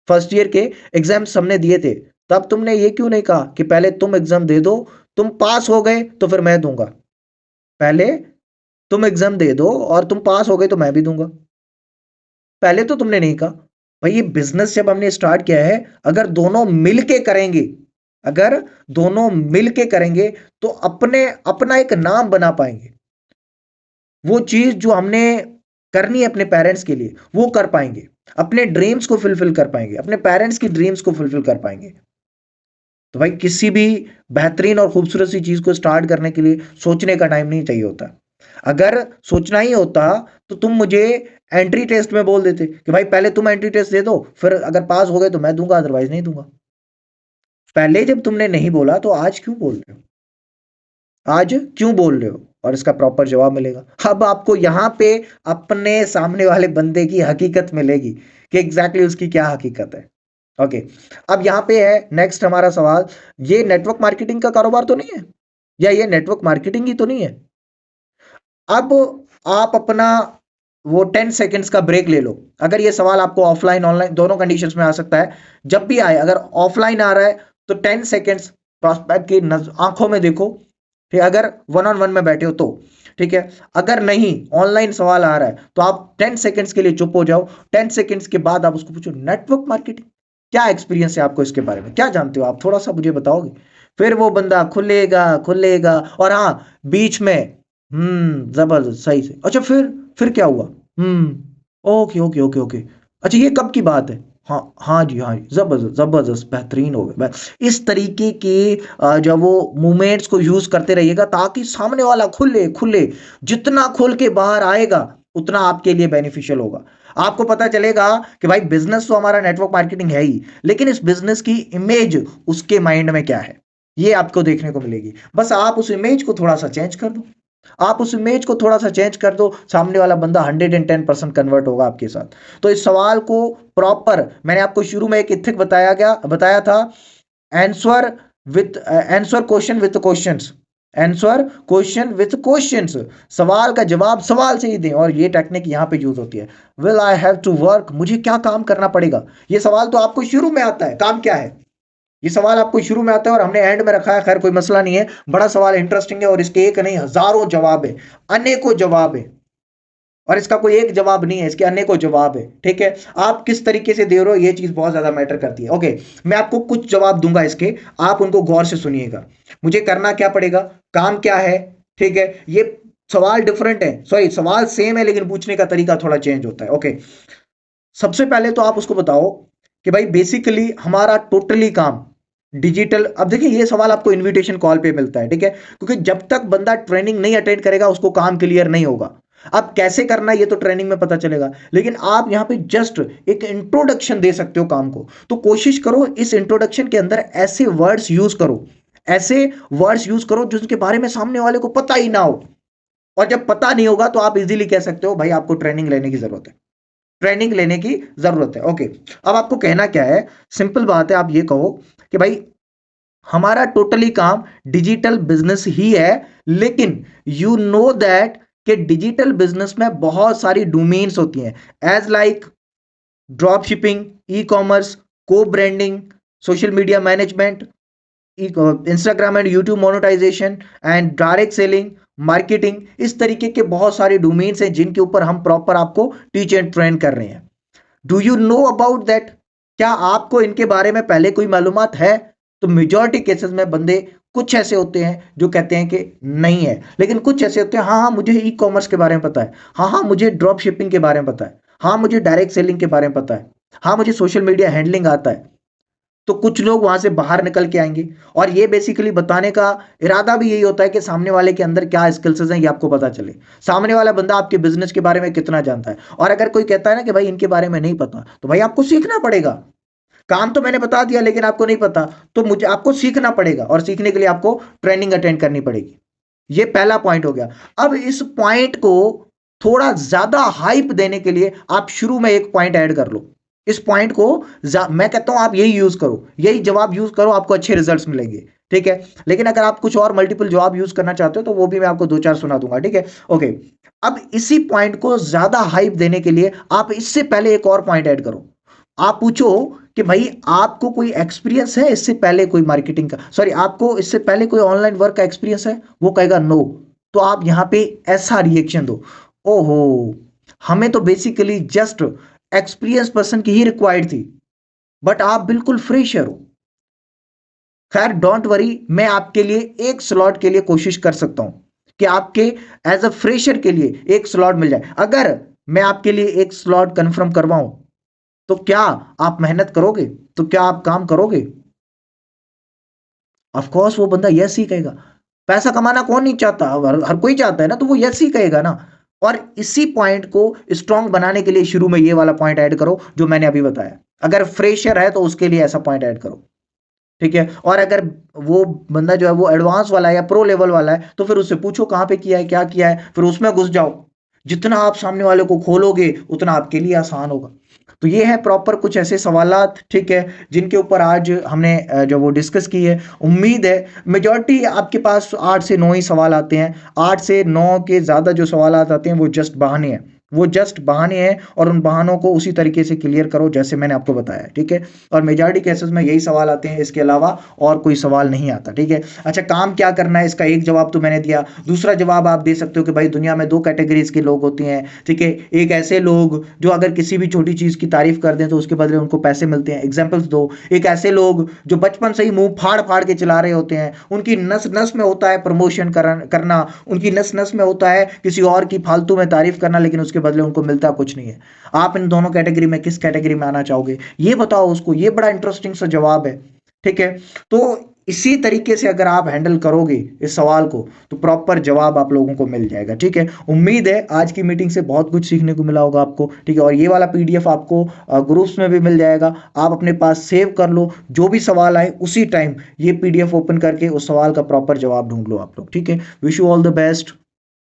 फर्स्ट ईयर के एग्जाम्स हमने दिए थे, तब तुमने ये क्यों नहीं कहा कि पहले तुम एग्जाम दे दो, तुम पास हो गए तो फिर मैं दूंगा? पहले तुम एग्जाम दे दो और तुम पास हो गए तो मैं भी दूंगा। पहले तो तुमने नहीं कहा। भाई ये बिजनेस जब हमने स्टार्ट किया है, अगर दोनों मिल के करेंगे, अगर दोनों मिल के करेंगे तो अपने अपना एक नाम बना पाएंगे। वो चीज जो हमने करनी है अपने पेरेंट्स के लिए वो कर पाएंगे, अपने ड्रीम्स को फुलफिल कर पाएंगे, अपने पेरेंट्स की ड्रीम्स को फुलफिल कर पाएंगे। तो भाई किसी भी बेहतरीन और खूबसूरत सी चीज को स्टार्ट करने के लिए सोचने का टाइम नहीं चाहिए होता। अगर सोचना ही होता तो तुम मुझे एंट्री टेस्ट में बोल देते कि भाई पहले तुम एंट्री टेस्ट दे दो, फिर अगर पास हो गए तो मैं दूंगा, अदरवाइज नहीं दूंगा। पहले जब तुमने नहीं बोला तो आज क्यों बोल रहे हो? आज क्यों बोल रहे हो? और इसका प्रॉपर जवाब मिलेगा। अब आपको यहाँ पे अपने सामने वाले बंदे की हकीकत मिलेगी कि एग्जैक्टली उसकी क्या हकीकत है। ओके, अब यहाँ पे है नेक्स्ट हमारा सवाल, ये नेटवर्क मार्केटिंग का कारोबार तो नहीं है, या ये नेटवर्क मार्केटिंग ही तो नहीं है? अब आप अपना वो 10 सेकेंड्स का ब्रेक ले लो। अगर ये सवाल आपको ऑफलाइन ऑनलाइन दोनों कंडीशंस में आ सकता है, जब भी आए, अगर ऑफलाइन आ रहा है तो 10 सेकेंड्स प्रोस्पेक्ट की आंखों में देखो। ठीक है, अगर वन ऑन वन में बैठे हो तो ठीक है, अगर नहीं ऑनलाइन सवाल आ रहा है तो आप 10 सेकेंड्स के लिए चुप हो जाओ। 10 सेकेंड्स के बाद आप उसको पूछो नेटवर्क मार्केटिंग क्या एक्सपीरियंस है आपको, इसके बारे में क्या जानते हो आप, थोड़ा सा मुझे बताओगे? फिर वो बंदा खुलेगा खुलेगा, और हाँ, बीच में जबरदस्त सही से, अच्छा फिर क्या हुआ? ओके ओके ओके ओके, अच्छा ये कब की बात है? हाँ हाँ जी, हाँ जी, जबरदस्त जबरदस्त, बेहतरीन हो गए। इस तरीके के जब वो मूवमेंट्स को यूज करते रहिएगा ताकि सामने वाला खुले खुले, जितना खुल के बाहर आएगा उतना आपके लिए बेनिफिशियल होगा। आपको पता चलेगा कि भाई बिजनेस तो हमारा नेटवर्क मार्केटिंग है ही, लेकिन इस बिजनेस की इमेज उसके माइंड में क्या है, ये आपको देखने को मिलेगी। बस आप उस इमेज को थोड़ा सा चेंज कर दो, आप उस इमेज को थोड़ा सा चेंज कर दो, सामने वाला बंदा 110% कन्वर्ट होगा आपके साथ। तो इस सवाल को प्रॉपर, मैंने आपको शुरू में एक इथिक बताया था, answer with answer question with questions, answer question with questions, सवाल का जवाब सवाल से ही दें। और ये टेक्निक यहां पे यूज होती है, will I have to work, मुझे क्या काम करना पड़ेगा। ये सवाल तो आपको शुरू में आता है, काम क्या है, ये सवाल आपको शुरू में आता है और हमने एंड में रखा है। खैर कोई मसला नहीं है, बड़ा सवाल इंटरेस्टिंग है और इसके एक नहीं हजारों जवाब है, अनेकों जवाब है। और इसका कोई एक जवाब नहीं है, इसके अनेकों जवाब है। ठीक है, आप किस तरीके से दे रहे हो ये चीज बहुत ज्यादा मैटर करती है। ओके, मैं आपको कुछ जवाब दूंगा इसके, आप उनको गौर से सुनिएगा। मुझे करना क्या पड़ेगा, काम क्या है। ठीक है, ये सवाल डिफरेंट है, सॉरी सवाल सेम है लेकिन पूछने का तरीका थोड़ा चेंज होता है। ओके, सबसे पहले तो आप उसको बताओ कि भाई बेसिकली हमारा टोटली काम डिजिटल। अब देखिए ये सवाल आपको इनविटेशन कॉल पे मिलता है, ठीक है, क्योंकि जब तक बंदा ट्रेनिंग नहीं अटेंड करेगा उसको काम क्लियर नहीं होगा। अब कैसे करना है ये तो ट्रेनिंग में पता चलेगा, लेकिन आप यहां पे जस्ट एक इंट्रोडक्शन दे सकते हो काम को। तो कोशिश करो इस इंट्रोडक्शन के अंदर ऐसे वर्ड्स यूज करो, ऐसे वर्ड्स यूज करो जिसके बारे में सामने वाले को पता ही ना हो। और जब पता नहीं होगा तो आप इजीली कह सकते हो भाई आपको ट्रेनिंग लेने की जरूरत है, ट्रेनिंग लेने की जरूरत है। ओके, अब आपको कहना क्या है, सिंपल बात है, आप ये कहो कि भाई हमारा टोटली काम डिजिटल बिजनेस ही है, लेकिन यू नो दैट कि डिजिटल बिजनेस में बहुत सारी डोमेन्स होती हैं, as like drop shipping, e commerce, co branding, social media management, Instagram and YouTube monetisation and direct selling, marketing. इस तरीके के बहुत सारे डोमेन्स हैं जिनके ऊपर हम प्रॉपर आपको टीच एंड ट्रेन कर रहे हैं। Do you know about that, क्या आपको इनके बारे में पहले कोई मालूमात है। तो मेजॉरिटी केसेस में बंदे कुछ ऐसे होते हैं जो कहते हैं कि नहीं है, लेकिन कुछ ऐसे होते हैं हाँ हाँ मुझे ई कॉमर्स के बारे में पता है, हाँ हाँ मुझे ड्रॉप शिपिंग के बारे में पता है, हाँ मुझे डायरेक्ट सेलिंग के बारे में पता है, हाँ मुझे सोशल मीडिया हैंडलिंग आता है। तो कुछ लोग वहां से बाहर निकल के आएंगे और ये बेसिकली बताने का इरादा भी यही होता है कि सामने वाले के अंदर क्या स्किल्स हैं ये आपको पता चले, सामने वाला बंदा आपके बिजनेस के बारे में कितना जानता है। और अगर कोई कहता है ना कि भाई इनके बारे में नहीं पता, तो भाई आपको सीखना पड़ेगा। काम तो मैंने बता दिया लेकिन आपको नहीं पता, तो मुझे आपको सीखना पड़ेगा और सीखने के लिए आपको ट्रेनिंग अटेंड करनी पड़ेगी। ये पहला पॉइंट हो गया। अब इस पॉइंट को थोड़ा ज्यादा हाइप देने के लिए आप शुरू में एक पॉइंट ऐड कर लो। इस पॉइंट को मैं कहता हूं आप यही यूज करो, यही जवाब यूज करो, आपको अच्छे रिजल्ट्स मिलेंगे। ठीक है, लेकिन अगर आप कुछ और मल्टीपल जवाब यूज करना चाहते हो तो वो भी मैं आपको दो चार सुना दूंगा। ठीक है, ओके। अब इसी पॉइंट को ज्यादा हाइप देने के लिए आप इससे पहले एक और पॉइंट ऐड करो। आप पूछो कि भाई आपको कोई एक्सपीरियंस है इससे पहले कोई मार्केटिंग का, सॉरी आपको इससे पहले कोई ऑनलाइन वर्क का एक्सपीरियंस है। वो कहेगा नो, तो आप यहां पे ऐसा रिएक्शन दो, ओहो हमें तो बेसिकली जस्ट एक्सपीरियंस पर्सन की ही रिक्वायर्ड थी, बट आप बिल्कुल फ्रेशर हो। खैर डोंट वरी, मैं आपके लिए एक स्लॉट के लिए कोशिश कर सकता हूं कि आपके एज अ फ्रेशर के लिए एक स्लॉट मिल जाए। अगर मैं आपके लिए एक स्लॉट कंफर्म करवाऊं तो क्या आप मेहनत करोगे, तो क्या आप काम करोगे। ऑफ कोर्स वो बंदा यस ही कहेगा। पैसा कमाना कौन नहीं चाहता, हर कोई चाहता है ना, तो वो यस ही कहेगा ना। और इसी पॉइंट को स्ट्रांग बनाने के लिए शुरू में ये वाला पॉइंट ऐड करो जो मैंने अभी बताया। अगर फ्रेशर है तो उसके लिए ऐसा पॉइंट ऐड करो। ठीक है, और अगर वो बंदा जो है वो एडवांस वाला है या प्रो लेवल वाला है तो फिर उससे पूछो कहां पे किया है, क्या किया है, फिर उसमें घुस जाओ। जितना आप सामने वाले को खोलोगे उतना आपके लिए आसान होगा। तो ये है प्रॉपर कुछ ऐसे सवालात, ठीक है, जिनके ऊपर आज हमने जो वो डिस्कस की है। उम्मीद है मेजॉरिटी आपके पास 8 से 9 ही सवाल आते हैं, 8 से 9 के ज़्यादा जो सवाल आते हैं वो जस्ट बहाने हैं, वो जस्ट बहाने हैं, और उन बहानों को उसी तरीके से क्लियर करो जैसे मैंने आपको बताया। ठीक है, और मेजॉरिटी केसेस में यही सवाल आते हैं, इसके अलावा और कोई सवाल नहीं आता। ठीक है, अच्छा काम क्या करना है इसका एक जवाब तो मैंने दिया। दूसरा जवाब आप दे सकते हो कि भाई दुनिया में 2 कैटेगरीज के लोग होते हैं। ठीक है, एक ऐसे लोग जो अगर किसी भी छोटी चीज की तारीफ कर दें तो उसके बदले उनको पैसे मिलते हैं, एग्जाम्पल्स दो। एक ऐसे लोग जो बचपन से ही मुंह फाड़ फाड़ के चला रहे होते हैं, उनकी नस नस में होता है प्रमोशन करना, उनकी नस नस में होता है किसी और की फालतू में तारीफ करना, लेकिन उसके बदले उनको मिलता कुछ नहीं है। आप इन दोनों कैटेगरी में किस कैटेगरी में आना चाहोगे, ये बताओ उसको। ये बड़ा इंटरेस्टिंग सा जवाब है, ठीक है। तो इसी तरीके से अगर आप हैंडल करोगे इस सवाल को तो प्रॉपर जवाब आप लोगों को मिल जाएगा, ठीक है। उम्मीद है आज की मीटिंग से बहुत कुछ सीखने को मिला होगा आपको, ठीक है। और ये वाला पीडीएफ आपको ग्रुप्स में भी मिल जाएगा, आप अपने पास सेव कर लो। जो भी सवाल आए उसी टाइम ये पीडीएफ ओपन करके उस सवाल का प्रॉपर जवाब ढूंढ लो आप लोग, ठीक है। Wish you all the best.